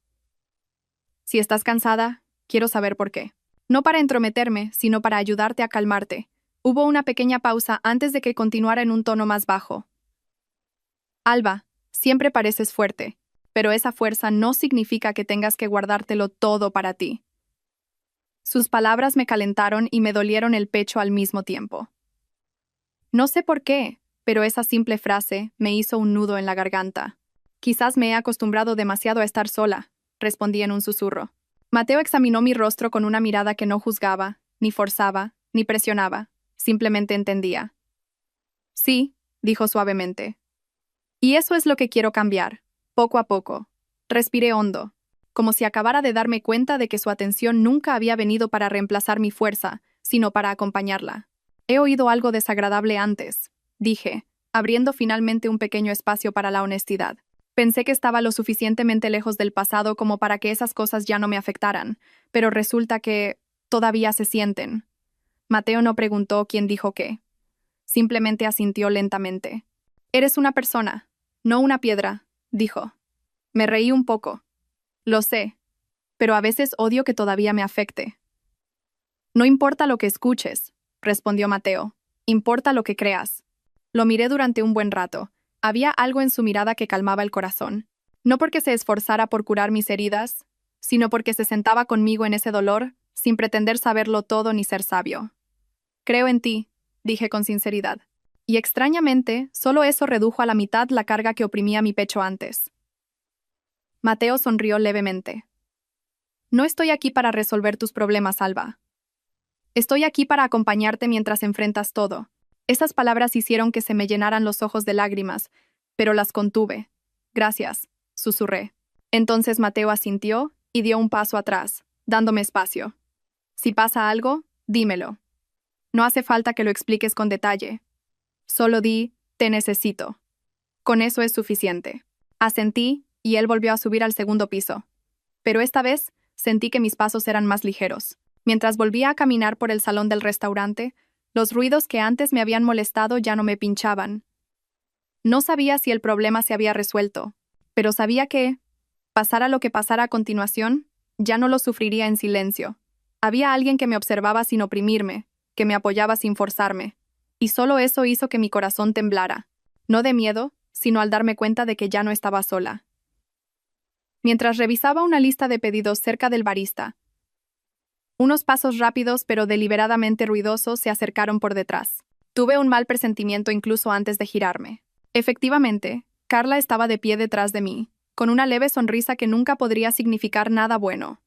«Si estás cansada, quiero saber por qué. No para entrometerme, sino para ayudarte a calmarte». Hubo una pequeña pausa antes de que continuara en un tono más bajo. «Alba, siempre pareces fuerte, pero esa fuerza no significa que tengas que guardártelo todo para ti». Sus palabras me calentaron y me dolieron el pecho al mismo tiempo. No sé por qué, pero esa simple frase me hizo un nudo en la garganta. «Quizás me he acostumbrado demasiado a estar sola», respondí en un susurro. Mateo examinó mi rostro con una mirada que no juzgaba, ni forzaba, ni presionaba, simplemente entendía. «Sí», dijo suavemente. «Y eso es lo que quiero cambiar, poco a poco». Respiré hondo, como si acabara de darme cuenta de que su atención nunca había venido para reemplazar mi fuerza, sino para acompañarla. «He oído algo desagradable antes», dije, abriendo finalmente un pequeño espacio para la honestidad. Pensé que estaba lo suficientemente lejos del pasado como para que esas cosas ya no me afectaran, pero resulta que todavía se sienten. Mateo no preguntó quién dijo qué. Simplemente asintió lentamente. «Eres una persona, no una piedra», dijo. Me reí un poco. «Lo sé, pero a veces odio que todavía me afecte». «No importa lo que escuches», respondió Mateo. «Importa lo que creas». Lo miré durante un buen rato. Había algo en su mirada que calmaba el corazón. No porque se esforzara por curar mis heridas, sino porque se sentaba conmigo en ese dolor, sin pretender saberlo todo ni ser sabio. «Creo en ti», dije con sinceridad. Y extrañamente, solo eso redujo a la mitad la carga que oprimía mi pecho antes. Mateo sonrió levemente. «No estoy aquí para resolver tus problemas, Alba. Estoy aquí para acompañarte mientras enfrentas todo». Esas palabras hicieron que se me llenaran los ojos de lágrimas, pero las contuve. «Gracias», susurré. Entonces Mateo asintió y dio un paso atrás, dándome espacio. «Si pasa algo, dímelo. No hace falta que lo expliques con detalle. Solo di, te necesito». Con eso es suficiente. Asentí, y él volvió a subir al segundo piso. pero esta vez sentí que mis pasos eran más ligeros. Mientras volvía a caminar por el salón del restaurante, los ruidos que antes me habían molestado ya no me pinchaban. No sabía si el problema se había resuelto, pero sabía que, pasara lo que pasara a continuación, ya no lo sufriría en silencio. Había alguien que me observaba sin oprimirme, que me apoyaba sin forzarme, y solo eso hizo que mi corazón temblara, no de miedo, sino al darme cuenta de que ya no estaba sola. Mientras revisaba una lista de pedidos cerca del barista, unos pasos rápidos pero deliberadamente ruidosos se acercaron por detrás. Tuve un mal presentimiento incluso antes de girarme. Efectivamente, Carla estaba de pie detrás de mí, con una leve sonrisa que nunca podría significar nada bueno.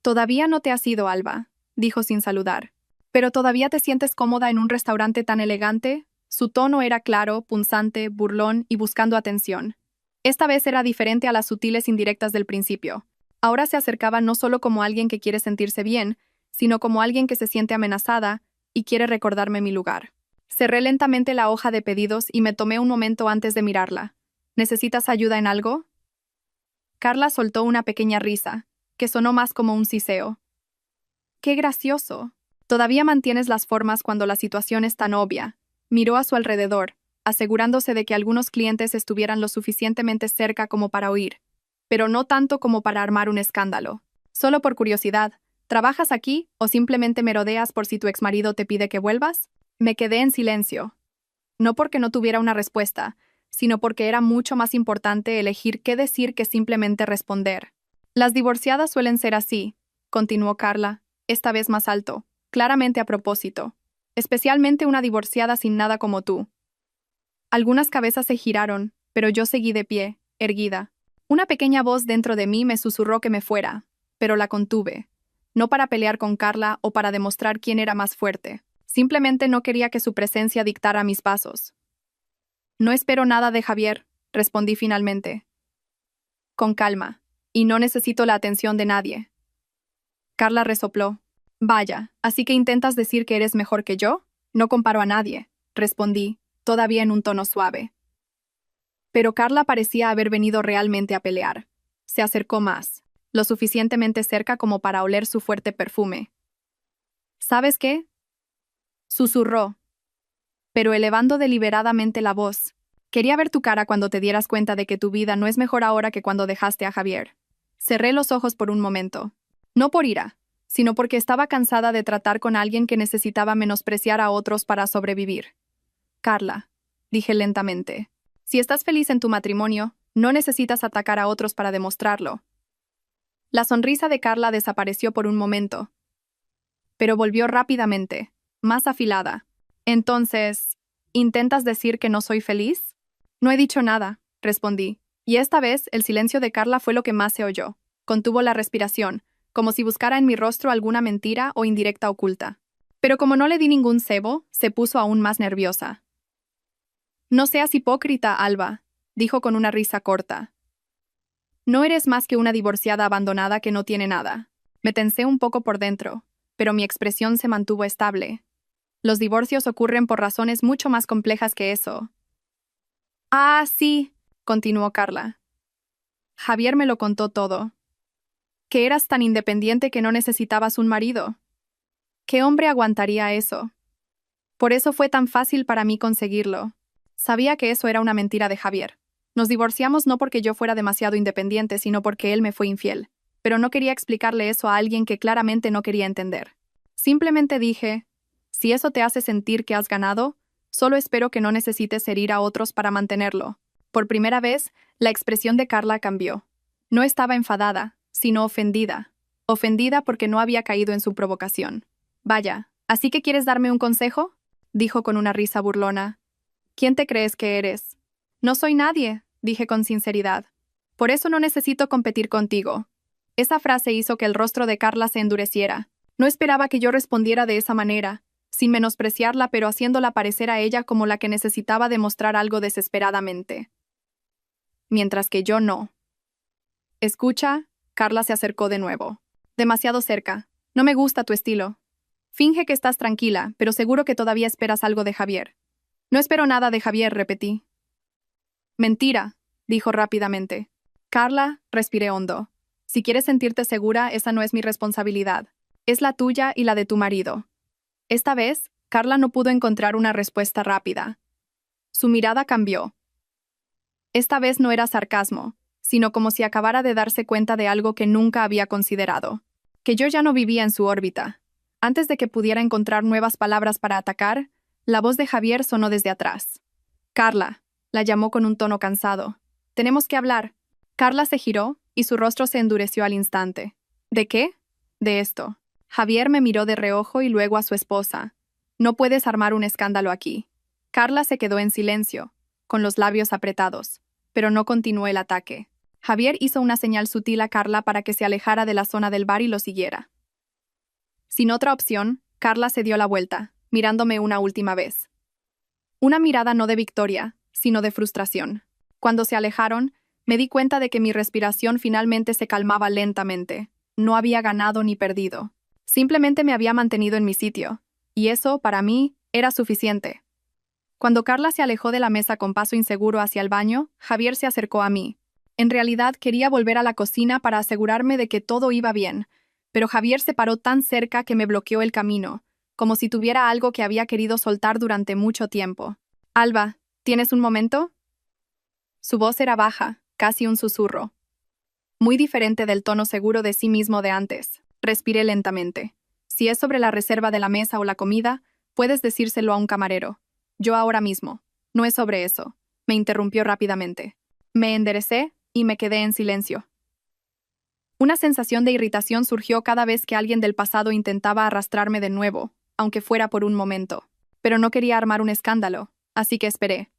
«Todavía no te has ido, Alba», dijo sin saludar. «¿Pero todavía te sientes cómoda en un restaurante tan elegante?» Su tono era claro, punzante, burlón y buscando atención. Esta vez era diferente a las sutiles indirectas del principio. Ahora se acercaba no solo como alguien que quiere sentirse bien, sino como alguien que se siente amenazada y quiere recordarme mi lugar. Cerré lentamente la hoja de pedidos y me tomé un momento antes de mirarla. «¿Necesitas ayuda en algo?» Carla soltó una pequeña risa, que sonó más como un siseo. «¡Qué gracioso! Todavía mantienes las formas cuando la situación es tan obvia». Miró a su alrededor, asegurándose de que algunos clientes estuvieran lo suficientemente cerca como para oír, pero no tanto como para armar un escándalo. Solo por curiosidad, ¿trabajas aquí o simplemente merodeas por si tu exmarido te pide que vuelvas? Me quedé en silencio. No porque no tuviera una respuesta, sino porque era mucho más importante elegir qué decir que simplemente responder. «Las divorciadas suelen ser así», continuó Carla, esta vez más alto, claramente a propósito. «Especialmente una divorciada sin nada como tú». Algunas cabezas se giraron, pero yo seguí de pie, erguida. Una pequeña voz dentro de mí me susurró que me fuera, pero la contuve. No para pelear con Carla o para demostrar quién era más fuerte. Simplemente no quería que su presencia dictara mis pasos. «No espero nada de Javier», respondí finalmente. «Con calma. Y no necesito la atención de nadie». Carla resopló. «Vaya, ¿así que intentas decir que eres mejor que yo?» «No comparo a nadie», respondí, todavía en un tono suave. Pero Carla parecía haber venido realmente a pelear. Se acercó más, lo suficientemente cerca como para oler su fuerte perfume. «¿Sabes qué?», susurró, pero elevando deliberadamente la voz. «Quería ver tu cara cuando te dieras cuenta de que tu vida no es mejor ahora que cuando dejaste a Javier». Cerré los ojos por un momento. No por ira, sino porque estaba cansada de tratar con alguien que necesitaba menospreciar a otros para sobrevivir. «Carla», dije lentamente, «si estás feliz en tu matrimonio, no necesitas atacar a otros para demostrarlo». La sonrisa de Carla desapareció por un momento, pero volvió rápidamente, más afilada. «Entonces, ¿intentas decir que no soy feliz?» «No he dicho nada», respondí, y esta vez el silencio de Carla fue lo que más se oyó. Contuvo la respiración, como si buscara en mi rostro alguna mentira o indirecta oculta. Pero como no le di ningún cebo, se puso aún más nerviosa. «No seas hipócrita, Alba», dijo con una risa corta. «No eres más que una divorciada abandonada que no tiene nada». Me tensé un poco por dentro, pero mi expresión se mantuvo estable. Los divorcios ocurren por razones mucho más complejas que eso. «Ah, sí», continuó Carla. «Javier me lo contó todo. Que eras tan independiente que no necesitabas un marido. ¿Qué hombre aguantaría eso? Por eso fue tan fácil para mí conseguirlo. Sabía que eso era una mentira de Javier. Nos divorciamos no porque yo fuera demasiado independiente, sino porque él me fue infiel. Pero no quería explicarle eso a alguien que claramente no quería entender. Simplemente dije, si eso te hace sentir que has ganado, solo espero que no necesites herir a otros para mantenerlo». Por primera vez, la expresión de Carla cambió. No estaba enfadada, sino ofendida. Ofendida porque no había caído en su provocación. «Vaya, ¿así que quieres darme un consejo?», dijo con una risa burlona. «¿Quién te crees que eres?» «No soy nadie», dije con sinceridad. «Por eso no necesito competir contigo». Esa frase hizo que el rostro de Carla se endureciera. No esperaba que yo respondiera de esa manera, sin menospreciarla pero haciéndola parecer a ella como la que necesitaba demostrar algo desesperadamente. Mientras que yo no. «Escucha», Carla se acercó de nuevo. «Demasiado cerca. No me gusta tu estilo. Finge que estás tranquila, pero seguro que todavía esperas algo de Javier». «No espero nada de Javier», repetí. «Mentira», dijo rápidamente. «Carla», respiré hondo. Si quieres sentirte segura, esa no es mi responsabilidad. Es la tuya y la de tu marido. Esta vez, Carla no pudo encontrar una respuesta rápida. Su mirada cambió. Esta vez no era sarcasmo, sino como si acabara de darse cuenta de algo que nunca había considerado. Que yo ya no vivía en su órbita. Antes de que pudiera encontrar nuevas palabras para atacar, la voz de Javier sonó desde atrás. Carla, la llamó con un tono cansado. Tenemos que hablar. Carla se giró y su rostro se endureció al instante. ¿De qué? De esto. Javier me miró de reojo y luego a su esposa. No puedes armar un escándalo aquí. Carla se quedó en silencio, con los labios apretados, pero no continuó el ataque. Javier hizo una señal sutil a Carla para que se alejara de la zona del bar y lo siguiera. Sin otra opción, Carla se dio la vuelta, mirándome una última vez. Una mirada no de victoria, sino de frustración. Cuando se alejaron, me di cuenta de que mi respiración finalmente se calmaba lentamente. No había ganado ni perdido. Simplemente me había mantenido en mi sitio, y eso, para mí, era suficiente. Cuando Carla se alejó de la mesa con paso inseguro hacia el baño, Javier se acercó a mí. En realidad quería volver a la cocina para asegurarme de que todo iba bien, pero Javier se paró tan cerca que me bloqueó el camino, como si tuviera algo que había querido soltar durante mucho tiempo. Alba, ¿tienes un momento? Su voz era baja, casi un susurro. Muy diferente del tono seguro de sí mismo de antes. Respiré lentamente. Si es sobre la reserva de la mesa o la comida, puedes decírselo a un camarero. Yo ahora mismo. No es sobre eso. Me interrumpió rápidamente. Me enderecé y me quedé en silencio. Una sensación de irritación surgió cada vez que alguien del pasado intentaba arrastrarme de nuevo, aunque fuera por un momento. Pero no quería armar un escándalo, así que esperé.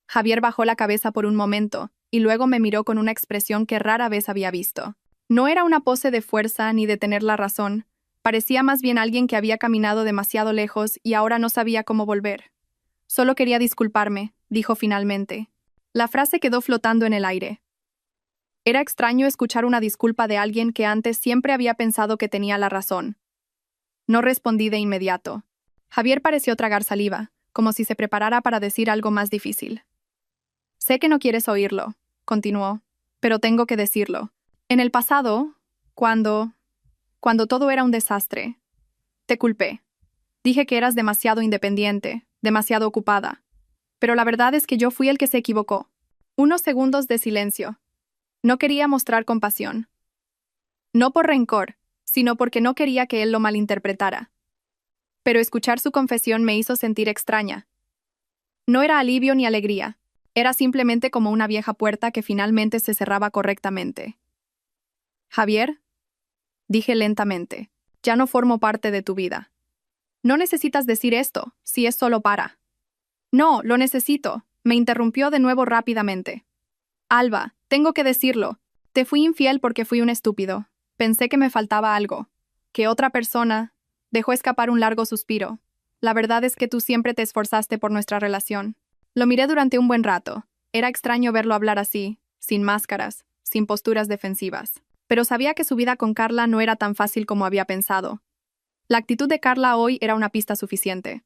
Javier bajó la cabeza por un momento, y luego me miró con una expresión que rara vez había visto. No era una pose de fuerza ni de tener la razón. Parecía más bien alguien que había caminado demasiado lejos y ahora no sabía cómo volver. Solo quería disculparme, dijo finalmente. La frase quedó flotando en el aire. Era extraño escuchar una disculpa de alguien que antes siempre había pensado que tenía la razón. No respondí de inmediato. Javier pareció tragar saliva, como si se preparara para decir algo más difícil. Sé que no quieres oírlo, continuó, pero tengo que decirlo. En el pasado, cuando todo era un desastre, te culpé. Dije que eras demasiado independiente, demasiado ocupada. Pero la verdad es que yo fui el que se equivocó. Unos segundos de silencio. No quería mostrar compasión. No por rencor, sino porque no quería que él lo malinterpretara. Pero escuchar su confesión me hizo sentir extraña. No era alivio ni alegría. Era simplemente como una vieja puerta que finalmente se cerraba correctamente. Javier, dije lentamente, ya no formo parte de tu vida. No necesitas decir esto, si es solo para. No, lo necesito, me interrumpió de nuevo rápidamente. Alba, tengo que decirlo. Te fui infiel porque fui un estúpido. Pensé que me faltaba algo. Que otra persona... Dejó escapar un largo suspiro. La verdad es que tú siempre te esforzaste por nuestra relación. Lo miré durante un buen rato. Era extraño verlo hablar así, sin máscaras, sin posturas defensivas. Pero sabía que su vida con Carla no era tan fácil como había pensado. La actitud de Carla hoy era una pista suficiente.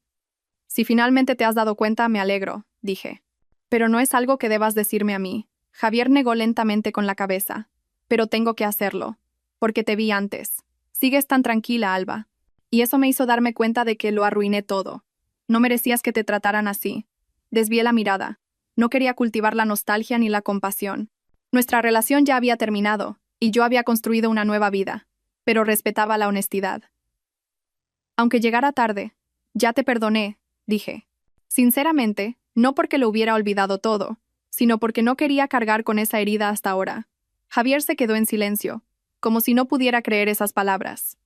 Si finalmente te has dado cuenta, me alegro, dije. Pero no es algo que debas decirme a mí. Javier negó lentamente con la cabeza. Pero tengo que hacerlo. Porque te vi antes. Sigues tan tranquila, Alba. Y eso me hizo darme cuenta de que lo arruiné todo. No merecías que te trataran así. Desvié la mirada. No quería cultivar la nostalgia ni la compasión. Nuestra relación ya había terminado, y yo había construido una nueva vida. Pero respetaba la honestidad. Aunque llegara tarde, ya te perdoné, dije. Sinceramente, no porque lo hubiera olvidado todo, sino porque no quería cargar con esa herida hasta ahora. Javier se quedó en silencio, como si no pudiera creer esas palabras.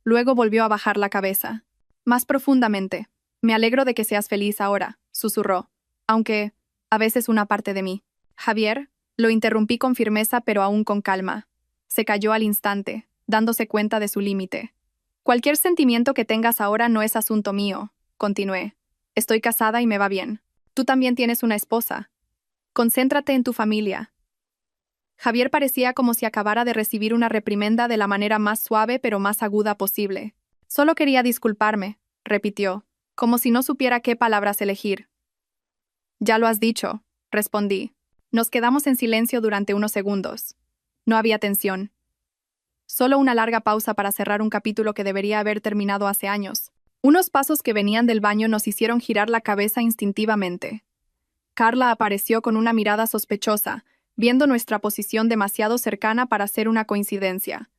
Luego volvió a bajar la cabeza. Más profundamente. Me alegro de que seas feliz ahora, susurró. Aunque, a veces una parte de mí. Javier, lo interrumpí con firmeza pero aún con calma. Se calló al instante, dándose cuenta de su límite. Cualquier sentimiento que tengas ahora no es asunto mío, continué. Estoy casada y me va bien. Tú también tienes una esposa. Concéntrate en tu familia. Javier parecía como si acabara de recibir una reprimenda de la manera más suave pero más aguda posible. Solo quería disculparme, repitió, como si no supiera qué palabras elegir. Ya lo has dicho, respondí. Nos quedamos en silencio durante unos segundos. No había tensión. Solo una larga pausa para cerrar un capítulo que debería haber terminado hace años. Unos pasos que venían del baño nos hicieron girar la cabeza instintivamente. Carla apareció con una mirada sospechosa, viendo nuestra posición demasiado cercana para ser una coincidencia.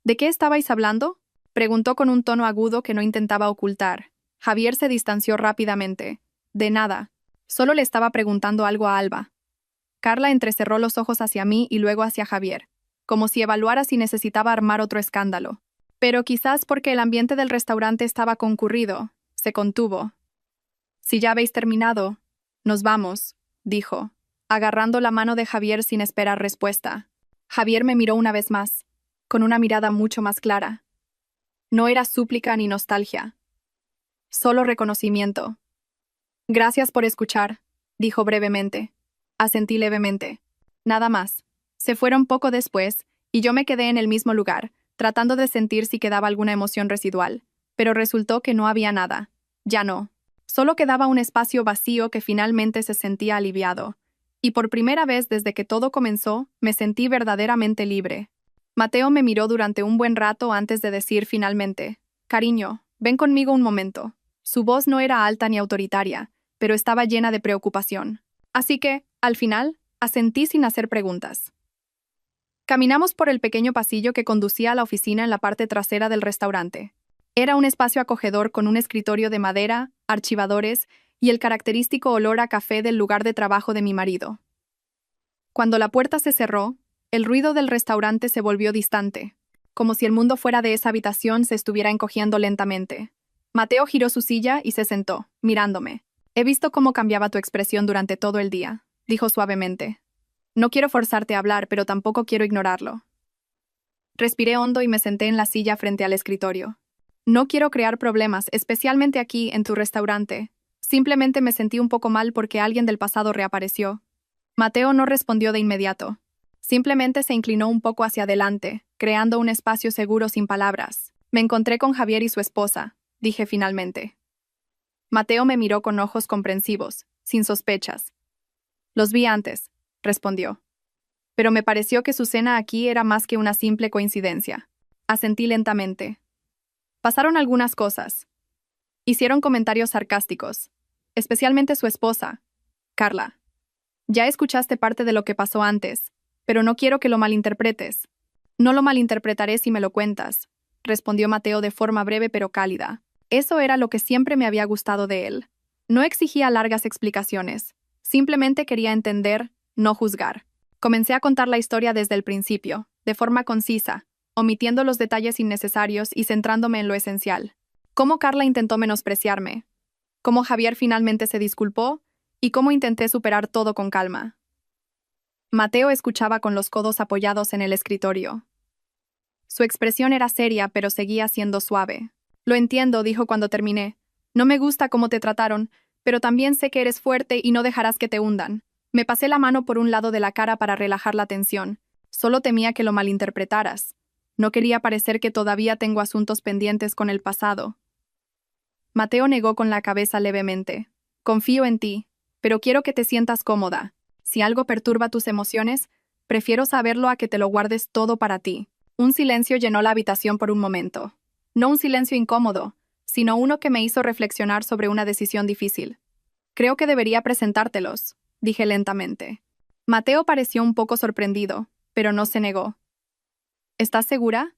¿De qué estabais hablando?, preguntó con un tono agudo que no intentaba ocultar. Javier se distanció rápidamente. De nada. Solo le estaba preguntando algo a Alba. Carla entrecerró los ojos hacia mí y luego hacia Javier, como si evaluara si necesitaba armar otro escándalo. Pero quizás porque el ambiente del restaurante estaba concurrido, se contuvo. Si ya habéis terminado, nos vamos, dijo, agarrando la mano de Javier sin esperar respuesta. Javier me miró una vez más, con una mirada mucho más clara. No era súplica ni nostalgia. Solo reconocimiento. Gracias por escuchar, dijo brevemente. Asentí levemente. Nada más. Se fueron poco después, y yo me quedé en el mismo lugar, tratando de sentir si quedaba alguna emoción residual. Pero resultó que no había nada. Ya no. Solo quedaba un espacio vacío que finalmente se sentía aliviado. Y por primera vez desde que todo comenzó, me sentí verdaderamente libre. Mateo me miró durante un buen rato antes de decir finalmente, «Cariño, ven conmigo un momento». Su voz no era alta ni autoritaria, pero estaba llena de preocupación. Así que, al final, asentí sin hacer preguntas. Caminamos por el pequeño pasillo que conducía a la oficina en la parte trasera del restaurante. Era un espacio acogedor con un escritorio de madera, archivadores y el característico olor a café del lugar de trabajo de mi marido. Cuando la puerta se cerró, el ruido del restaurante se volvió distante, como si el mundo fuera de esa habitación se estuviera encogiendo lentamente. Mateo giró su silla y se sentó, mirándome. «He visto cómo cambiaba tu expresión durante todo el día», dijo suavemente. «No quiero forzarte a hablar, pero tampoco quiero ignorarlo». Respiré hondo y me senté en la silla frente al escritorio. «No quiero crear problemas, especialmente aquí, en tu restaurante. Simplemente me sentí un poco mal porque alguien del pasado reapareció». Mateo no respondió de inmediato. Simplemente se inclinó un poco hacia adelante, creando un espacio seguro sin palabras. «Me encontré con Javier y su esposa», dije finalmente. Mateo me miró con ojos comprensivos, sin sospechas. «Los vi antes», respondió. «Pero me pareció que su cena aquí era más que una simple coincidencia». Asentí lentamente. Pasaron algunas cosas. Hicieron comentarios sarcásticos, especialmente su esposa, Carla. Ya escuchaste parte de lo que pasó antes, pero no quiero que lo malinterpretes. «No lo malinterpretaré si me lo cuentas», respondió Mateo de forma breve pero cálida. Eso era lo que siempre me había gustado de él. No exigía largas explicaciones. Simplemente quería entender, no juzgar. Comencé a contar la historia desde el principio, de forma concisa, omitiendo los detalles innecesarios y centrándome en lo esencial. Cómo Carla intentó menospreciarme, cómo Javier finalmente se disculpó y cómo intenté superar todo con calma. Mateo escuchaba con los codos apoyados en el escritorio. Su expresión era seria, pero seguía siendo suave. «Lo entiendo», dijo cuando terminé. «No me gusta cómo te trataron, pero también sé que eres fuerte y no dejarás que te hundan». Me pasé la mano por un lado de la cara para relajar la tensión. Solo temía que lo malinterpretaras. No quería parecer que todavía tengo asuntos pendientes con el pasado. Mateo negó con la cabeza levemente. «Confío en ti, pero quiero que te sientas cómoda. Si algo perturba tus emociones, prefiero saberlo a que te lo guardes todo para ti». Un silencio llenó la habitación por un momento. No un silencio incómodo, sino uno que me hizo reflexionar sobre una decisión difícil. «Creo que debería presentártelos», dije lentamente. Mateo pareció un poco sorprendido, pero no se negó. «¿Estás segura?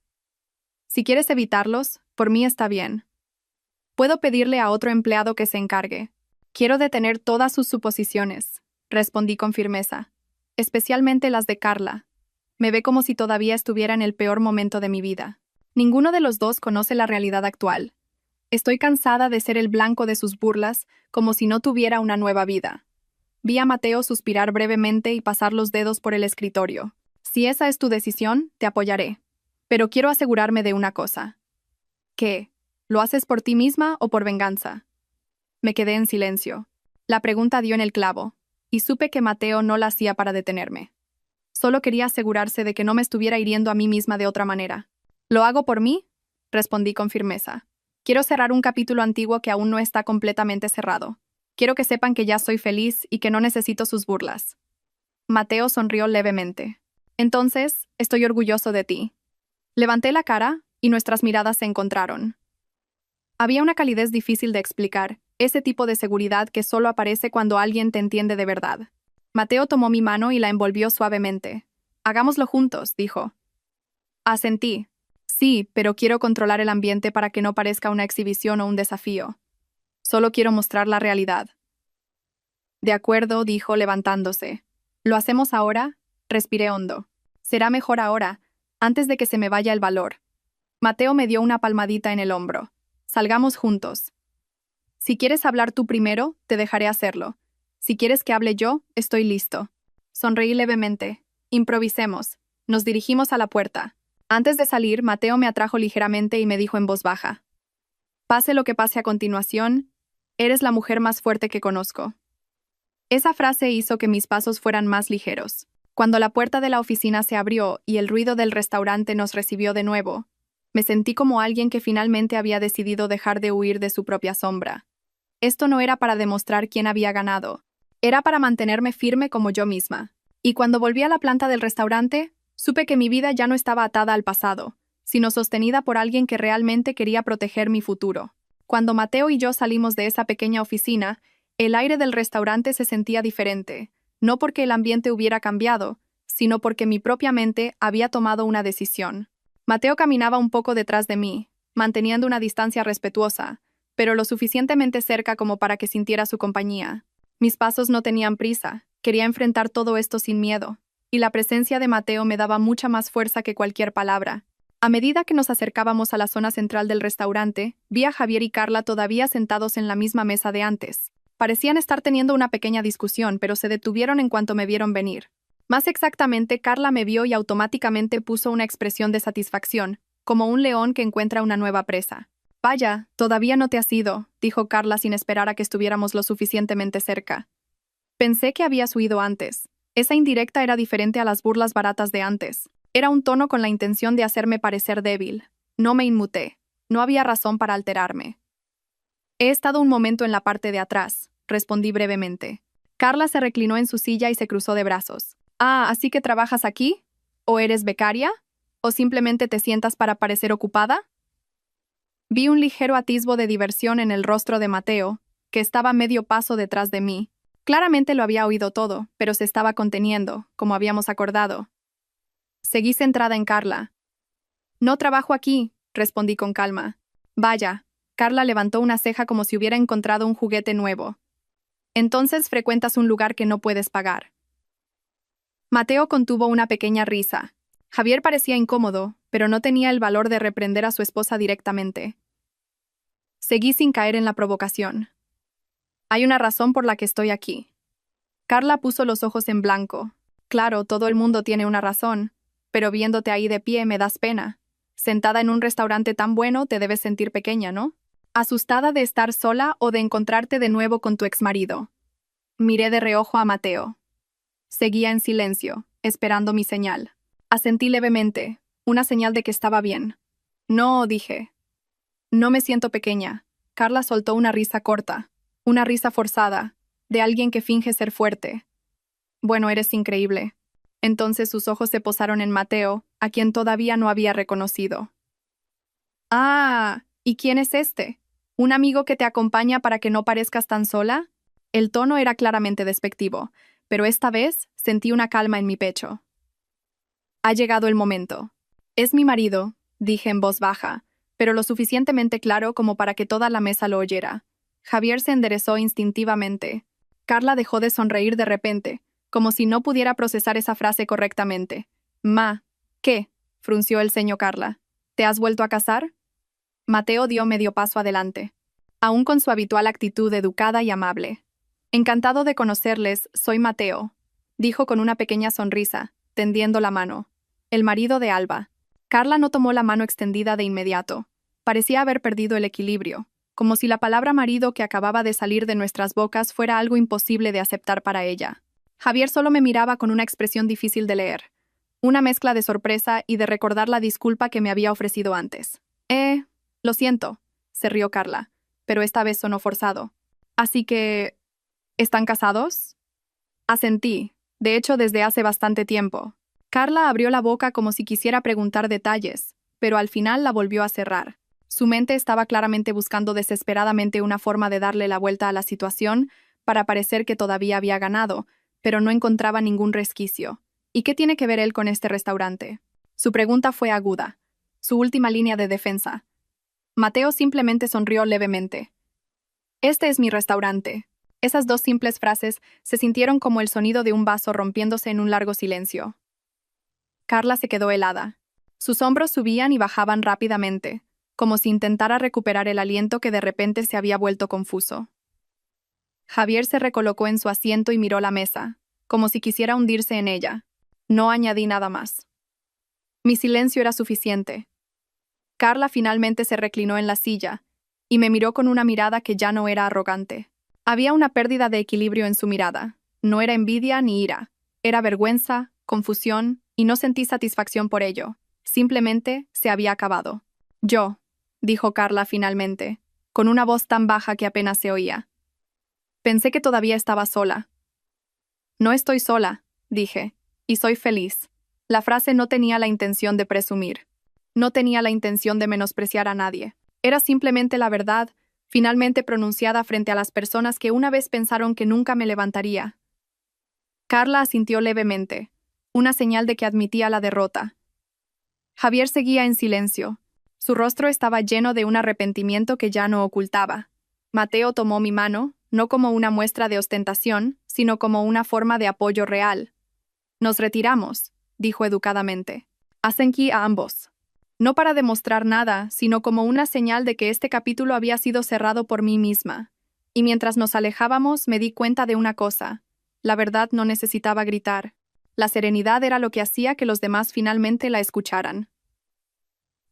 Si quieres evitarlos, por mí está bien. Puedo pedirle a otro empleado que se encargue. Quiero detener todas sus suposiciones», respondí con firmeza, especialmente las de Carla. Me ve como si todavía estuviera en el peor momento de mi vida. Ninguno de los dos conoce la realidad actual. Estoy cansada de ser el blanco de sus burlas, como si no tuviera una nueva vida. Vi a Mateo suspirar brevemente y pasar los dedos por el escritorio. «Si esa es tu decisión, te apoyaré. Pero quiero asegurarme de una cosa». «¿Qué? ¿Lo haces por ti misma o por venganza?» Me quedé en silencio. La pregunta dio en el clavo, y supe que Mateo no la hacía para detenerme. Solo quería asegurarse de que no me estuviera hiriendo a mí misma de otra manera. «¿Lo hago por mí?», respondí con firmeza. «Quiero cerrar un capítulo antiguo que aún no está completamente cerrado. Quiero que sepan que ya soy feliz y que no necesito sus burlas». Mateo sonrió levemente. Entonces, estoy orgulloso de ti. Levanté la cara y nuestras miradas se encontraron. Había una calidez difícil de explicar, ese tipo de seguridad que solo aparece cuando alguien te entiende de verdad. Mateo tomó mi mano y la envolvió suavemente. Hagámoslo juntos, dijo. Asentí. Sí, pero quiero controlar el ambiente para que no parezca una exhibición o un desafío. Solo quiero mostrar la realidad. De acuerdo, dijo levantándose. ¿Lo hacemos ahora? Respiré hondo. Será mejor ahora, antes de que se me vaya el valor. Mateo me dio una palmadita en el hombro. Salgamos juntos. Si quieres hablar tú primero, te dejaré hacerlo. Si quieres que hable yo, estoy listo. Sonreí levemente. Improvisemos. Nos dirigimos a la puerta. Antes de salir, Mateo me atrajo ligeramente y me dijo en voz baja. Pase lo que pase a continuación, eres la mujer más fuerte que conozco. Esa frase hizo que mis pasos fueran más ligeros. Cuando la puerta de la oficina se abrió y el ruido del restaurante nos recibió de nuevo, me sentí como alguien que finalmente había decidido dejar de huir de su propia sombra. Esto no era para demostrar quién había ganado, era para mantenerme firme como yo misma. Y cuando volví a la planta del restaurante, supe que mi vida ya no estaba atada al pasado, sino sostenida por alguien que realmente quería proteger mi futuro. Cuando Mateo y yo salimos de esa pequeña oficina, el aire del restaurante se sentía diferente, no porque el ambiente hubiera cambiado, sino porque mi propia mente había tomado una decisión. Mateo caminaba un poco detrás de mí, manteniendo una distancia respetuosa, pero lo suficientemente cerca como para que sintiera su compañía. Mis pasos no tenían prisa, quería enfrentar todo esto sin miedo, y la presencia de Mateo me daba mucha más fuerza que cualquier palabra. A medida que nos acercábamos a la zona central del restaurante, vi a Javier y Carla todavía sentados en la misma mesa de antes. Parecían estar teniendo una pequeña discusión, pero se detuvieron en cuanto me vieron venir. Más exactamente, Carla me vio y automáticamente puso una expresión de satisfacción, como un león que encuentra una nueva presa. Vaya, todavía no te has ido, dijo Carla sin esperar a que estuviéramos lo suficientemente cerca. Pensé que habías huido antes. Esa indirecta era diferente a las burlas baratas de antes. Era un tono con la intención de hacerme parecer débil. No me inmuté. No había razón para alterarme. He estado un momento en la parte de atrás, respondí brevemente. Carla se reclinó en su silla y se cruzó de brazos. Ah, ¿así que trabajas aquí? ¿O eres becaria? ¿O simplemente te sientas para parecer ocupada? Vi un ligero atisbo de diversión en el rostro de Mateo, que estaba medio paso detrás de mí. Claramente lo había oído todo, pero se estaba conteniendo, como habíamos acordado. Seguí centrada en Carla. No trabajo aquí, respondí con calma. Vaya. Carla levantó una ceja como si hubiera encontrado un juguete nuevo. Entonces frecuentas un lugar que no puedes pagar. Mateo contuvo una pequeña risa. Javier parecía incómodo, pero no tenía el valor de reprender a su esposa directamente. Seguí sin caer en la provocación. Hay una razón por la que estoy aquí. Carla puso los ojos en blanco. Claro, todo el mundo tiene una razón, pero viéndote ahí de pie me das pena. Sentada en un restaurante tan bueno te debes sentir pequeña, ¿no? Asustada de estar sola o de encontrarte de nuevo con tu exmarido. Miré de reojo a Mateo. Seguía en silencio, esperando mi señal. Asentí levemente, una señal de que estaba bien. No, dije. No me siento pequeña. Carla soltó una risa corta, una risa forzada, de alguien que finge ser fuerte. Bueno, eres increíble. Entonces sus ojos se posaron en Mateo, a quien todavía no había reconocido. Ah, ¿y quién es este? ¿Un amigo que te acompaña para que no parezcas tan sola? El tono era claramente despectivo, pero esta vez sentí una calma en mi pecho. Ha llegado el momento. Es mi marido, dije en voz baja, pero lo suficientemente claro como para que toda la mesa lo oyera. Javier se enderezó instintivamente. Carla dejó de sonreír de repente, como si no pudiera procesar esa frase correctamente. ¿Qué? Frunció el ceño Carla. ¿Te has vuelto a casar? Mateo dio medio paso adelante, aún con su habitual actitud educada y amable. Encantado de conocerles, soy Mateo, dijo con una pequeña sonrisa, tendiendo la mano. El marido de Alba. Carla no tomó la mano extendida de inmediato. Parecía haber perdido el equilibrio, como si la palabra marido que acababa de salir de nuestras bocas fuera algo imposible de aceptar para ella. Javier solo me miraba con una expresión difícil de leer, una mezcla de sorpresa y de recordar la disculpa que me había ofrecido antes. Lo siento, se rió Carla, pero esta vez sonó forzado. Así que... ¿están casados? Asentí, de hecho desde hace bastante tiempo. Carla abrió la boca como si quisiera preguntar detalles, pero al final la volvió a cerrar. Su mente estaba claramente buscando desesperadamente una forma de darle la vuelta a la situación para parecer que todavía había ganado, pero no encontraba ningún resquicio. ¿Y qué tiene que ver él con este restaurante? Su pregunta fue aguda. Su última línea de defensa. Mateo simplemente sonrió levemente. Este es mi restaurante. Esas dos simples frases se sintieron como el sonido de un vaso rompiéndose en un largo silencio. Carla se quedó helada. Sus hombros subían y bajaban rápidamente, como si intentara recuperar el aliento que de repente se había vuelto confuso. Javier se recolocó en su asiento y miró la mesa, como si quisiera hundirse en ella. No añadí nada más. Mi silencio era suficiente. Carla finalmente se reclinó en la silla, y me miró con una mirada que ya no era arrogante. Había una pérdida de equilibrio en su mirada. No era envidia ni ira. Era vergüenza, confusión, y no sentí satisfacción por ello. Simplemente se había acabado. Yo, dijo Carla finalmente, con una voz tan baja que apenas se oía. Pensé que todavía estaba sola. No estoy sola, dije, y soy feliz. La frase no tenía la intención de presumir. No tenía la intención de menospreciar a nadie. Era simplemente la verdad, finalmente pronunciada frente a las personas que una vez pensaron que nunca me levantaría. Carla asintió levemente, una señal de que admitía la derrota. Javier seguía en silencio. Su rostro estaba lleno de un arrepentimiento que ya no ocultaba. Mateo tomó mi mano, no como una muestra de ostentación, sino como una forma de apoyo real. Nos retiramos, dijo educadamente. Asenki a ambos. No para demostrar nada, sino como una señal de que este capítulo había sido cerrado por mí misma. Y mientras nos alejábamos, me di cuenta de una cosa. La verdad no necesitaba gritar. La serenidad era lo que hacía que los demás finalmente la escucharan.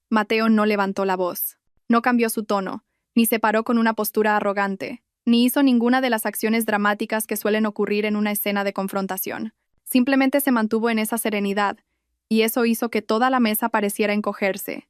Mateo no levantó la voz. No cambió su tono, ni se paró con una postura arrogante, ni hizo ninguna de las acciones dramáticas que suelen ocurrir en una escena de confrontación. Simplemente se mantuvo en esa serenidad, y eso hizo que toda la mesa pareciera encogerse,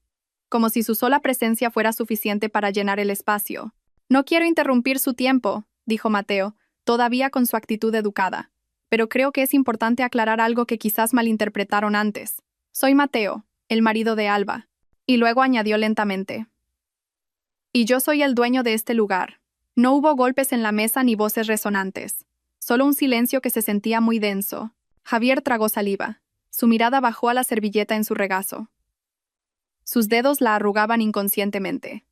como si su sola presencia fuera suficiente para llenar el espacio. No quiero interrumpir su tiempo, dijo Mateo, todavía con su actitud educada, pero creo que es importante aclarar algo que quizás malinterpretaron antes. Soy Mateo, el marido de Alba. Y luego añadió lentamente. Y yo soy el dueño de este lugar. No hubo golpes en la mesa ni voces resonantes. Solo un silencio que se sentía muy denso. Javier tragó saliva. Su mirada bajó a la servilleta en su regazo. Sus dedos la arrugaban inconscientemente.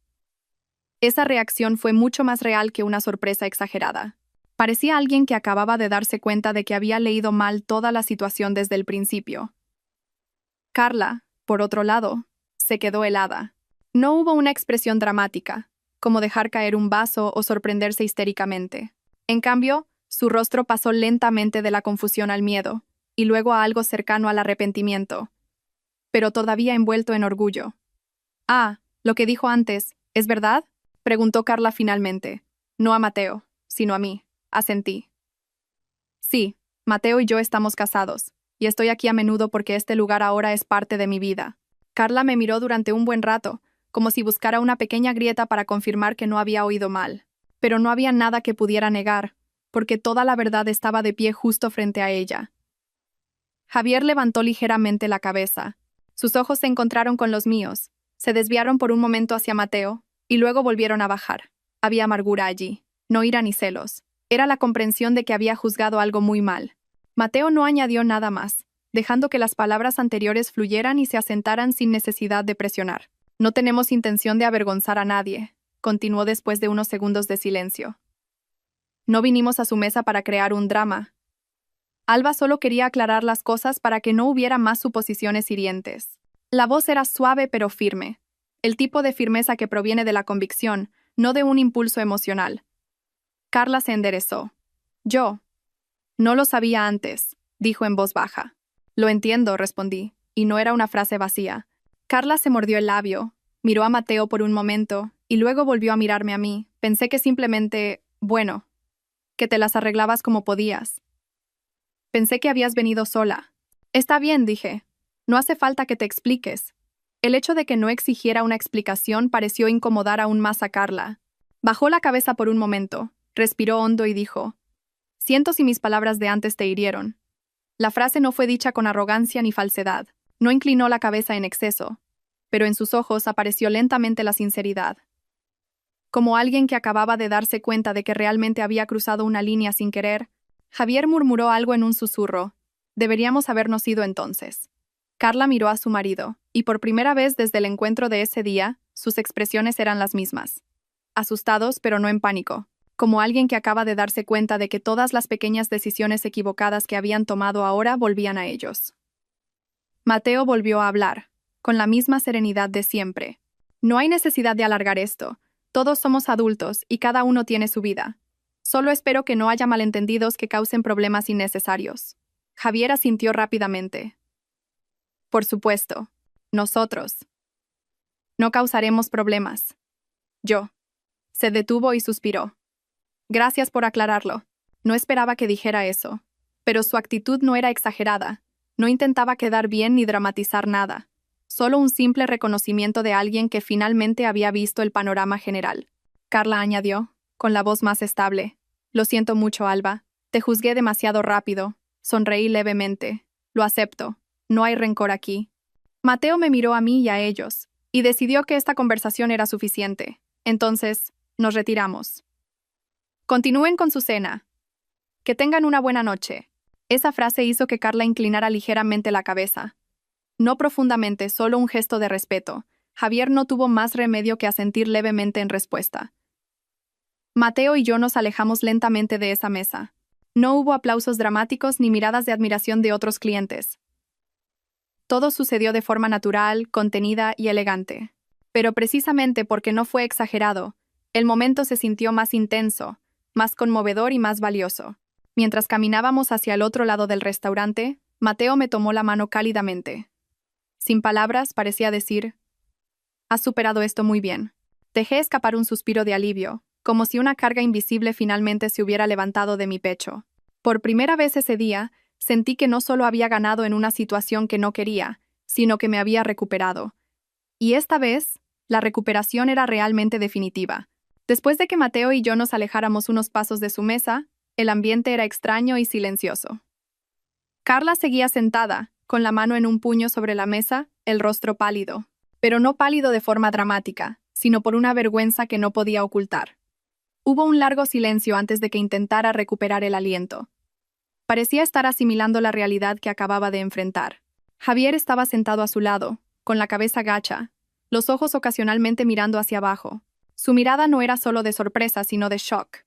Esa reacción fue mucho más real que una sorpresa exagerada. Parecía alguien que acababa de darse cuenta de que había leído mal toda la situación desde el principio. Carla, por otro lado, se quedó helada. No hubo una expresión dramática, como dejar caer un vaso o sorprenderse histéricamente. En cambio, su rostro pasó lentamente de la confusión al miedo, y luego a algo cercano al arrepentimiento, pero todavía envuelto en orgullo. Ah, lo que dijo antes, ¿es verdad?, preguntó Carla finalmente. No a Mateo, sino a mí. Asentí. Sí, Mateo y yo estamos casados, y estoy aquí a menudo porque este lugar ahora es parte de mi vida. Carla me miró durante un buen rato, como si buscara una pequeña grieta para confirmar que no había oído mal. Pero no había nada que pudiera negar, porque toda la verdad estaba de pie justo frente a ella. Javier levantó ligeramente la cabeza. Sus ojos se encontraron con los míos, se desviaron por un momento hacia Mateo, y luego volvieron a bajar. Había amargura allí, no ira ni celos. Era la comprensión de que había juzgado algo muy mal. Mateo no añadió nada más, dejando que las palabras anteriores fluyeran y se asentaran sin necesidad de presionar. No tenemos intención de avergonzar a nadie, continuó después de unos segundos de silencio. No vinimos a su mesa para crear un drama. Alba solo quería aclarar las cosas para que no hubiera más suposiciones hirientes. La voz era suave pero firme, el tipo de firmeza que proviene de la convicción, no de un impulso emocional. Carla se enderezó. Yo. No lo sabía antes, dijo en voz baja. Lo entiendo, respondí, y no era una frase vacía. Carla se mordió el labio, miró a Mateo por un momento, y luego volvió a mirarme a mí. Pensé que simplemente, bueno, que te las arreglabas como podías. Pensé que habías venido sola. Está bien, dije. No hace falta que te expliques. El hecho de que no exigiera una explicación pareció incomodar aún más a Carla. Bajó la cabeza por un momento, respiró hondo y dijo, siento si mis palabras de antes te hirieron. La frase no fue dicha con arrogancia ni falsedad. No inclinó la cabeza en exceso, pero en sus ojos apareció lentamente la sinceridad. Como alguien que acababa de darse cuenta de que realmente había cruzado una línea sin querer, Javier murmuró algo en un susurro. Deberíamos habernos ido entonces. Carla miró a su marido, y por primera vez desde el encuentro de ese día, sus expresiones eran las mismas. Asustados, pero no en pánico, como alguien que acaba de darse cuenta de que todas las pequeñas decisiones equivocadas que habían tomado ahora volvían a ellos. Mateo volvió a hablar, con la misma serenidad de siempre. No hay necesidad de alargar esto. Todos somos adultos y cada uno tiene su vida. Solo espero que no haya malentendidos que causen problemas innecesarios. Javier asintió rápidamente. Por supuesto. Nosotros. No causaremos problemas. Yo. Se detuvo y suspiró. Gracias por aclararlo. No esperaba que dijera eso. Pero su actitud no era exagerada. No intentaba quedar bien ni dramatizar nada. Solo un simple reconocimiento de alguien que finalmente había visto el panorama general. Carla añadió, con la voz más estable. Lo siento mucho, Alba. Te juzgué demasiado rápido. Sonreí levemente. Lo acepto. No hay rencor aquí. Mateo me miró a mí y a ellos, y decidió que esta conversación era suficiente. Entonces, nos retiramos. Continúen con su cena. Que tengan una buena noche. Esa frase hizo que Carla inclinara ligeramente la cabeza. No profundamente, solo un gesto de respeto. Javier no tuvo más remedio que asentir levemente en respuesta. Mateo y yo nos alejamos lentamente de esa mesa. No hubo aplausos dramáticos ni miradas de admiración de otros clientes. Todo sucedió de forma natural, contenida y elegante. Pero precisamente porque no fue exagerado, el momento se sintió más intenso, más conmovedor y más valioso. Mientras caminábamos hacia el otro lado del restaurante, Mateo me tomó la mano cálidamente. Sin palabras, parecía decir, «Has superado esto muy bien». Dejé escapar un suspiro de alivio, como si una carga invisible finalmente se hubiera levantado de mi pecho. Por primera vez ese día, sentí que no solo había ganado en una situación que no quería, sino que me había recuperado. Y esta vez, la recuperación era realmente definitiva. Después de que Mateo y yo nos alejáramos unos pasos de su mesa, el ambiente era extraño y silencioso. Carla seguía sentada, con la mano en un puño sobre la mesa, el rostro pálido. Pero no pálido de forma dramática, sino por una vergüenza que no podía ocultar. Hubo un largo silencio antes de que intentara recuperar el aliento. Parecía estar asimilando la realidad que acababa de enfrentar. Javier estaba sentado a su lado, con la cabeza gacha, los ojos ocasionalmente mirando hacia abajo. Su mirada no era solo de sorpresa, sino de shock.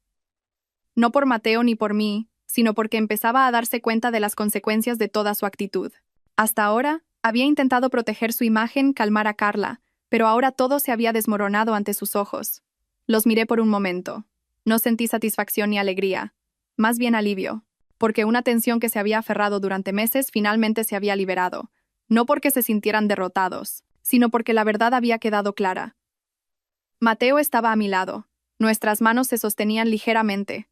No por Mateo ni por mí, sino porque empezaba a darse cuenta de las consecuencias de toda su actitud. Hasta ahora, había intentado proteger su imagen, calmar a Carla, pero ahora todo se había desmoronado ante sus ojos. Los miré por un momento. No sentí satisfacción ni alegría, más bien alivio, porque una tensión que se había aferrado durante meses finalmente se había liberado, no porque se sintieran derrotados, sino porque la verdad había quedado clara. Mateo estaba a mi lado. Nuestras manos se sostenían ligeramente.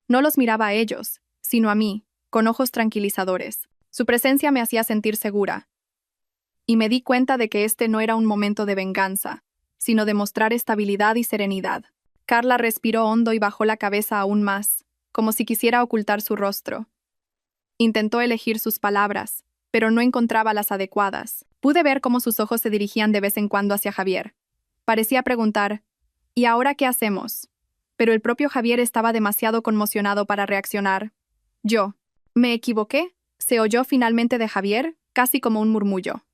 No los miraba a ellos, sino a mí, con ojos tranquilizadores. Su presencia me hacía sentir segura. Y me di cuenta de que este no era un momento de venganza, sino de mostrar estabilidad y serenidad. Carla respiró hondo y bajó la cabeza aún más, como si quisiera ocultar su rostro. Intentó elegir sus palabras, pero no encontraba las adecuadas. Pude ver cómo sus ojos se dirigían de vez en cuando hacia Javier. Parecía preguntar, ¿y ahora qué hacemos? Pero el propio Javier estaba demasiado conmocionado para reaccionar. Yo. ¿Me equivoqué? Se oyó finalmente de Javier, casi como un murmullo.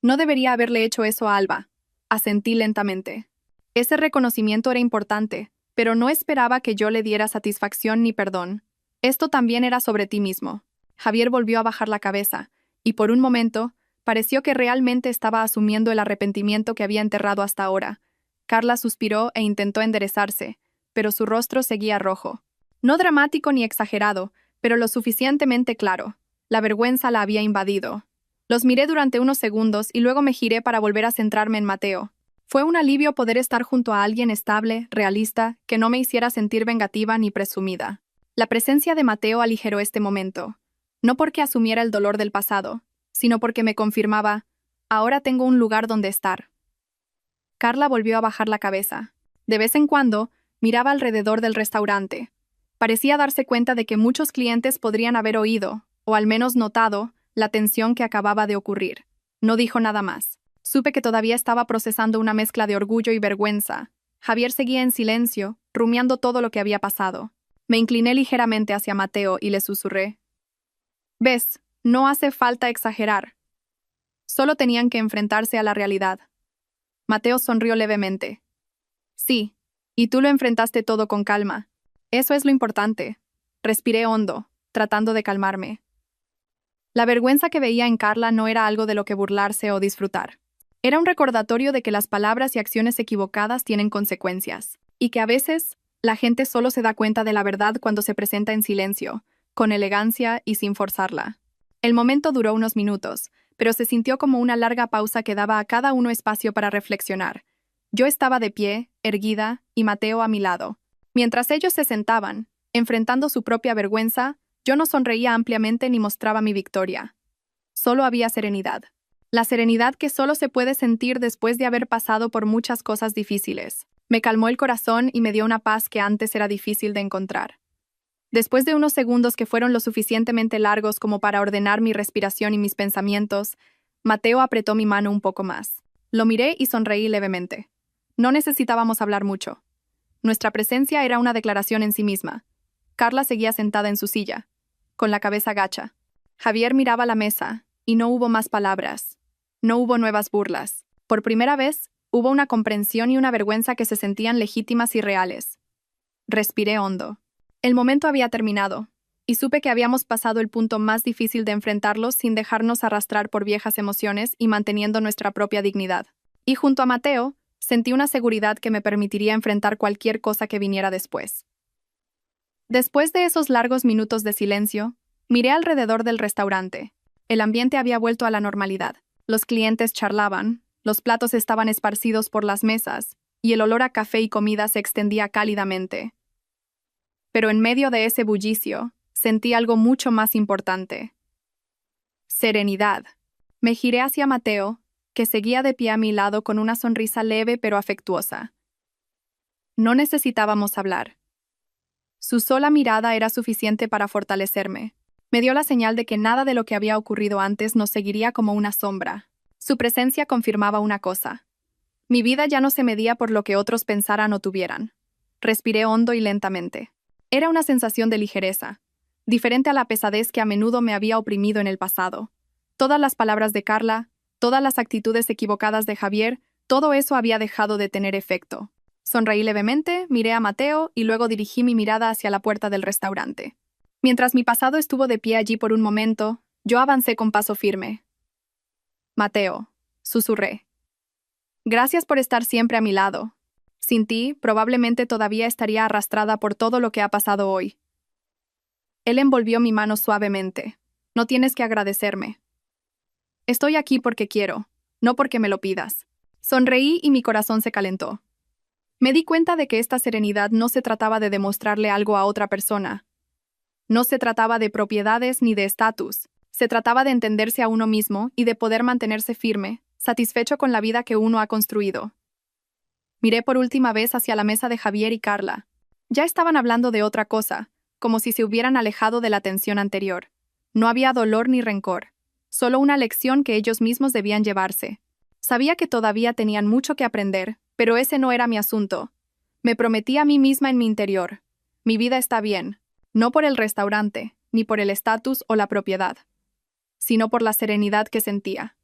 No debería haberle hecho eso a Alba. Asentí lentamente. Ese reconocimiento era importante, pero no esperaba que yo le diera satisfacción ni perdón. Esto también era sobre ti mismo. Javier volvió a bajar la cabeza, y por un momento, pareció que realmente estaba asumiendo el arrepentimiento que había enterrado hasta ahora. Carla suspiró e intentó enderezarse, pero su rostro seguía rojo. No dramático ni exagerado, pero lo suficientemente claro. La vergüenza la había invadido. Los miré durante unos segundos y luego me giré para volver a centrarme en Mateo. Fue un alivio poder estar junto a alguien estable, realista, que no me hiciera sentir vengativa ni presumida. La presencia de Mateo aligeró este momento. No porque asumiera el dolor del pasado, sino porque me confirmaba, ahora tengo un lugar donde estar. Carla volvió a bajar la cabeza. De vez en cuando, miraba alrededor del restaurante. Parecía darse cuenta de que muchos clientes podrían haber oído, o al menos notado, la tensión que acababa de ocurrir. No dijo nada más. Supe que todavía estaba procesando una mezcla de orgullo y vergüenza. Javier seguía en silencio, rumiando todo lo que había pasado. Me incliné ligeramente hacia Mateo y le susurré. «Ves, no hace falta exagerar. Solo tenían que enfrentarse a la realidad». Mateo sonrió levemente. «Sí, y tú lo enfrentaste todo con calma. Eso es lo importante». Respiré hondo, tratando de calmarme. La vergüenza que veía en Carla no era algo de lo que burlarse o disfrutar. Era un recordatorio de que las palabras y acciones equivocadas tienen consecuencias, y que a veces la gente solo se da cuenta de la verdad cuando se presenta en silencio, con elegancia y sin forzarla. El momento duró unos minutos, pero se sintió como una larga pausa que daba a cada uno espacio para reflexionar. Yo estaba de pie, erguida, y Mateo a mi lado. Mientras ellos se sentaban, enfrentando su propia vergüenza, yo no sonreía ampliamente ni mostraba mi victoria. Solo había serenidad. La serenidad que solo se puede sentir después de haber pasado por muchas cosas difíciles. Me calmó el corazón y me dio una paz que antes era difícil de encontrar. Después de unos segundos que fueron lo suficientemente largos como para ordenar mi respiración y mis pensamientos, Mateo apretó mi mano un poco más. Lo miré y sonreí levemente. No necesitábamos hablar mucho. Nuestra presencia era una declaración en sí misma. Carla seguía sentada en su silla, con la cabeza gacha. Javier miraba la mesa, y no hubo más palabras. No hubo nuevas burlas. Por primera vez, hubo una comprensión y una vergüenza que se sentían legítimas y reales. Respiré hondo. El momento había terminado, y supe que habíamos pasado el punto más difícil de enfrentarlos sin dejarnos arrastrar por viejas emociones y manteniendo nuestra propia dignidad. Y junto a Mateo, sentí una seguridad que me permitiría enfrentar cualquier cosa que viniera después. Después de esos largos minutos de silencio, miré alrededor del restaurante. El ambiente había vuelto a la normalidad. Los clientes charlaban, los platos estaban esparcidos por las mesas, y el olor a café y comida se extendía cálidamente. Pero en medio de ese bullicio, sentí algo mucho más importante. Serenidad. Me giré hacia Mateo, que seguía de pie a mi lado con una sonrisa leve pero afectuosa. No necesitábamos hablar. Su sola mirada era suficiente para fortalecerme. Me dio la señal de que nada de lo que había ocurrido antes nos seguiría como una sombra. Su presencia confirmaba una cosa. Mi vida ya no se medía por lo que otros pensaran o tuvieran. Respiré hondo y lentamente. Era una sensación de ligereza, diferente a la pesadez que a menudo me había oprimido en el pasado. Todas las palabras de Carla, todas las actitudes equivocadas de Javier, todo eso había dejado de tener efecto. Sonreí levemente, miré a Mateo y luego dirigí mi mirada hacia la puerta del restaurante. Mientras mi pasado estuvo de pie allí por un momento, yo avancé con paso firme. «Mateo», susurré. «Gracias por estar siempre a mi lado. Sin ti, probablemente todavía estaría arrastrada por todo lo que ha pasado hoy». Él envolvió mi mano suavemente. «No tienes que agradecerme. Estoy aquí porque quiero, no porque me lo pidas». Sonreí y mi corazón se calentó. Me di cuenta de que esta serenidad no se trataba de demostrarle algo a otra persona. No se trataba de propiedades ni de estatus. Se trataba de entenderse a uno mismo y de poder mantenerse firme, satisfecho con la vida que uno ha construido. Miré por última vez hacia la mesa de Javier y Carla. Ya estaban hablando de otra cosa, como si se hubieran alejado de la tensión anterior. No había dolor ni rencor, solo una lección que ellos mismos debían llevarse. Sabía que todavía tenían mucho que aprender, pero ese no era mi asunto. Me prometí a mí misma en mi interior. Mi vida está bien, no por el restaurante, ni por el estatus o la propiedad, sino por la serenidad que sentía.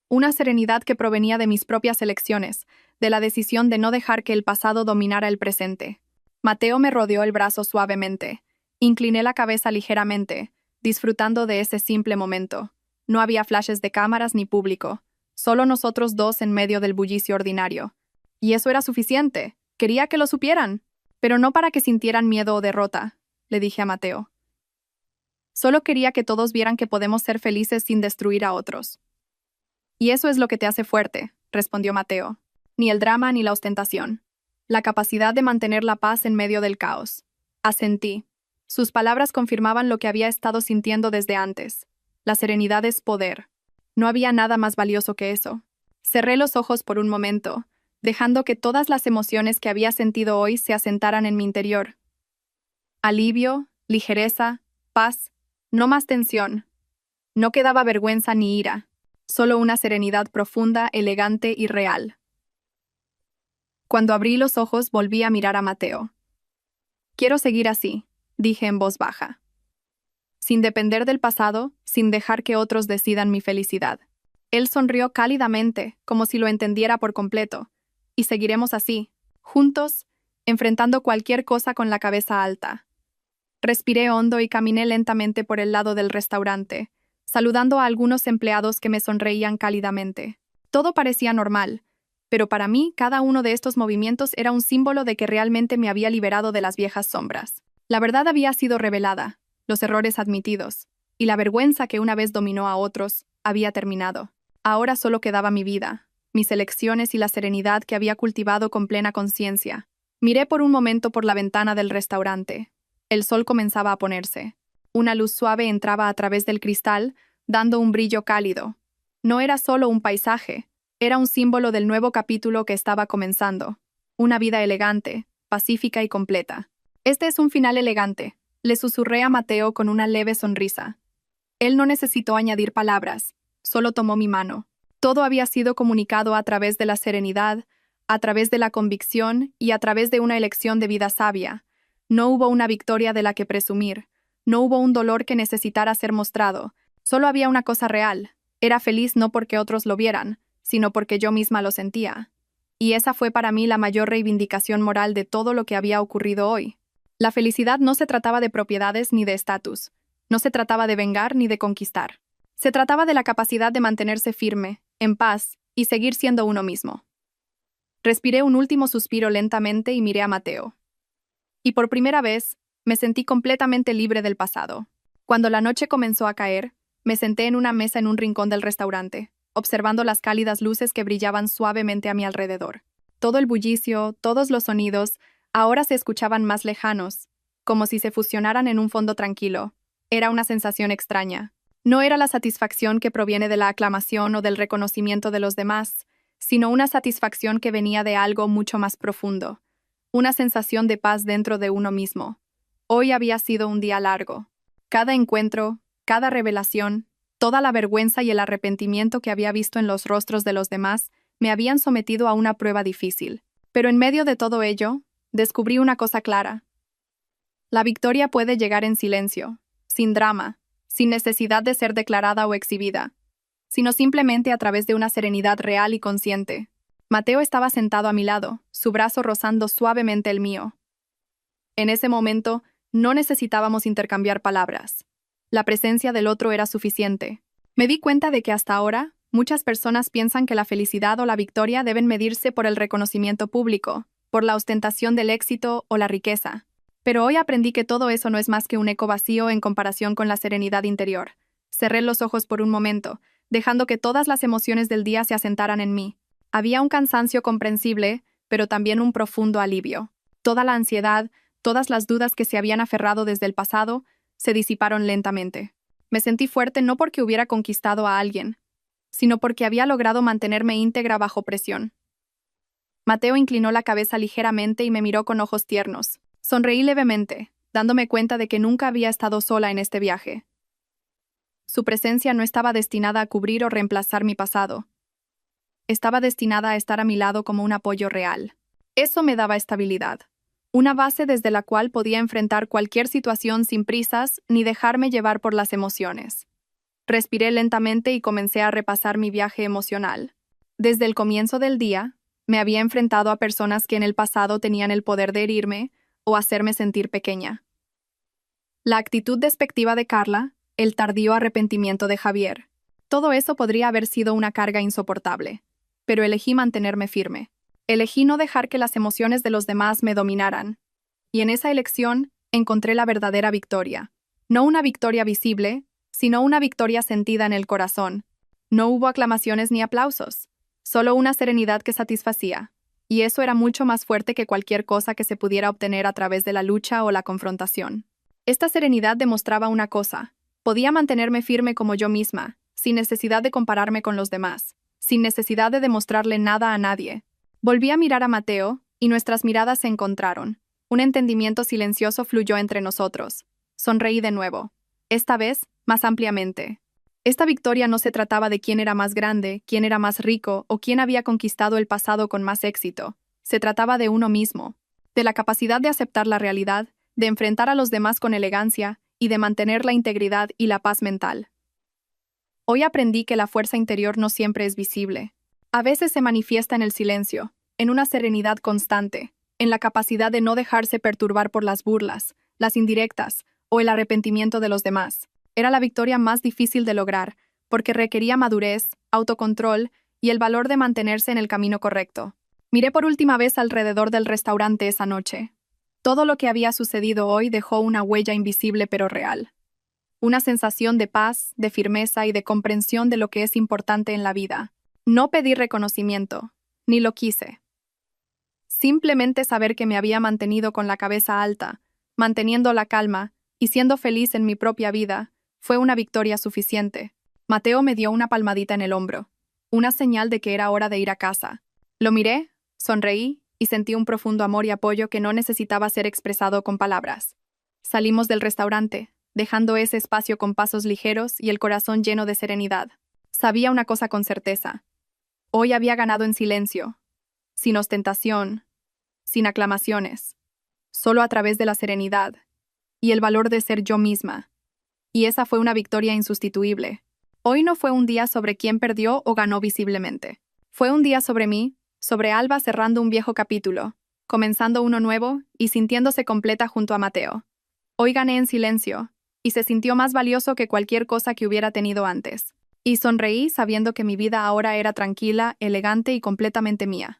Una serenidad que provenía de mis propias elecciones, de la decisión de no dejar que el pasado dominara el presente. Mateo me rodeó el brazo suavemente. Incliné la cabeza ligeramente, disfrutando de ese simple momento. No había flashes de cámaras ni público, solo nosotros dos en medio del bullicio ordinario. Y eso era suficiente. Quería que lo supieran, pero no para que sintieran miedo o derrota, le dije a Mateo. Solo quería que todos vieran que podemos ser felices sin destruir a otros. Y eso es lo que te hace fuerte, respondió Mateo. Ni el drama ni la ostentación. La capacidad de mantener la paz en medio del caos. Asentí. Sus palabras confirmaban lo que había estado sintiendo desde antes. La serenidad es poder. No había nada más valioso que eso. Cerré los ojos por un momento, dejando que todas las emociones que había sentido hoy se asentaran en mi interior. Alivio, ligereza, paz, no más tensión. No quedaba vergüenza ni ira, solo una serenidad profunda, elegante y real. Cuando abrí los ojos volví a mirar a Mateo. Quiero seguir así, dije en voz baja. Sin depender del pasado, sin dejar que otros decidan mi felicidad. Él sonrió cálidamente, como si lo entendiera por completo. Y seguiremos así, juntos, enfrentando cualquier cosa con la cabeza alta. Respiré hondo y caminé lentamente por el lado del restaurante, saludando a algunos empleados que me sonreían cálidamente. Todo parecía normal, pero para mí cada uno de estos movimientos era un símbolo de que realmente me había liberado de las viejas sombras. La verdad había sido revelada, los errores admitidos, y la vergüenza que una vez dominó a otros había terminado. Ahora solo quedaba mi vida, mis elecciones y la serenidad que había cultivado con plena conciencia. Miré por un momento por la ventana del restaurante. El sol comenzaba a ponerse. Una luz suave entraba a través del cristal, dando un brillo cálido. No era solo un paisaje, era un símbolo del nuevo capítulo que estaba comenzando. Una vida elegante, pacífica y completa. Este es un final elegante, le susurré a Mateo con una leve sonrisa. Él no necesitó añadir palabras, solo tomó mi mano. Todo había sido comunicado a través de la serenidad, a través de la convicción y a través de una elección de vida sabia. No hubo una victoria de la que presumir, no hubo un dolor que necesitara ser mostrado, solo había una cosa real. Era feliz no porque otros lo vieran, sino porque yo misma lo sentía. Y esa fue para mí la mayor reivindicación moral de todo lo que había ocurrido hoy. La felicidad no se trataba de propiedades ni de estatus, no se trataba de vengar ni de conquistar. Se trataba de la capacidad de mantenerse firme, en paz, y seguir siendo uno mismo. Respiré un último suspiro lentamente y miré a Mateo. Y por primera vez, me sentí completamente libre del pasado. Cuando la noche comenzó a caer, me senté en una mesa en un rincón del restaurante, observando las cálidas luces que brillaban suavemente a mi alrededor. Todo el bullicio, todos los sonidos, ahora se escuchaban más lejanos, como si se fusionaran en un fondo tranquilo. Era una sensación extraña. No era la satisfacción que proviene de la aclamación o del reconocimiento de los demás, sino una satisfacción que venía de algo mucho más profundo. Una sensación de paz dentro de uno mismo. Hoy había sido un día largo. Cada encuentro, cada revelación, toda la vergüenza y el arrepentimiento que había visto en los rostros de los demás me habían sometido a una prueba difícil. Pero en medio de todo ello, descubrí una cosa clara. La victoria puede llegar en silencio, sin drama, sin necesidad de ser declarada o exhibida, sino simplemente a través de una serenidad real y consciente. Mateo estaba sentado a mi lado, su brazo rozando suavemente el mío. En ese momento, no necesitábamos intercambiar palabras. La presencia del otro era suficiente. Me di cuenta de que hasta ahora, muchas personas piensan que la felicidad o la victoria deben medirse por el reconocimiento público, por la ostentación del éxito o la riqueza. Pero hoy aprendí que todo eso no es más que un eco vacío en comparación con la serenidad interior. Cerré los ojos por un momento, dejando que todas las emociones del día se asentaran en mí. Había un cansancio comprensible, pero también un profundo alivio. Toda la ansiedad, todas las dudas que se habían aferrado desde el pasado, se disiparon lentamente. Me sentí fuerte no porque hubiera conquistado a alguien, sino porque había logrado mantenerme íntegra bajo presión. Mateo inclinó la cabeza ligeramente y me miró con ojos tiernos. Sonreí levemente, dándome cuenta de que nunca había estado sola en este viaje. Su presencia no estaba destinada a cubrir o reemplazar mi pasado. Estaba destinada a estar a mi lado como un apoyo real. Eso me daba estabilidad. Una base desde la cual podía enfrentar cualquier situación sin prisas ni dejarme llevar por las emociones. Respiré lentamente y comencé a repasar mi viaje emocional. Desde el comienzo del día, me había enfrentado a personas que en el pasado tenían el poder de herirme o hacerme sentir pequeña. La actitud despectiva de Carla, el tardío arrepentimiento de Javier. Todo eso podría haber sido una carga insoportable, pero elegí mantenerme firme. Elegí no dejar que las emociones de los demás me dominaran. Y en esa elección encontré la verdadera victoria. No una victoria visible, sino una victoria sentida en el corazón. No hubo aclamaciones ni aplausos, solo una serenidad que satisfacía. Y eso era mucho más fuerte que cualquier cosa que se pudiera obtener a través de la lucha o la confrontación. Esta serenidad demostraba una cosa: podía mantenerme firme como yo misma, sin necesidad de compararme con los demás, sin necesidad de demostrarle nada a nadie. Volví a mirar a Mateo, y nuestras miradas se encontraron. Un entendimiento silencioso fluyó entre nosotros. Sonreí de nuevo. Esta vez, más ampliamente. Esta victoria no se trataba de quién era más grande, quién era más rico o quién había conquistado el pasado con más éxito. Se trataba de uno mismo, de la capacidad de aceptar la realidad, de enfrentar a los demás con elegancia y de mantener la integridad y la paz mental. Hoy aprendí que la fuerza interior no siempre es visible. A veces se manifiesta en el silencio, en una serenidad constante, en la capacidad de no dejarse perturbar por las burlas, las indirectas o el arrepentimiento de los demás. Era la victoria más difícil de lograr, porque requería madurez, autocontrol y el valor de mantenerse en el camino correcto. Miré por última vez alrededor del restaurante esa noche. Todo lo que había sucedido hoy dejó una huella invisible pero real. Una sensación de paz, de firmeza y de comprensión de lo que es importante en la vida. No pedí reconocimiento, ni lo quise. Simplemente saber que me había mantenido con la cabeza alta, manteniendo la calma y siendo feliz en mi propia vida, fue una victoria suficiente. Mateo me dio una palmadita en el hombro, una señal de que era hora de ir a casa. Lo miré, sonreí y sentí un profundo amor y apoyo que no necesitaba ser expresado con palabras. Salimos del restaurante, dejando ese espacio con pasos ligeros y el corazón lleno de serenidad. Sabía una cosa con certeza. Hoy había ganado en silencio, sin ostentación, sin aclamaciones, solo a través de la serenidad y el valor de ser yo misma. Y esa fue una victoria insustituible. Hoy no fue un día sobre quién perdió o ganó visiblemente. Fue un día sobre mí, sobre Alba cerrando un viejo capítulo, comenzando uno nuevo y sintiéndose completa junto a Mateo. Hoy gané en silencio, y se sintió más valioso que cualquier cosa que hubiera tenido antes. Y sonreí sabiendo que mi vida ahora era tranquila, elegante y completamente mía.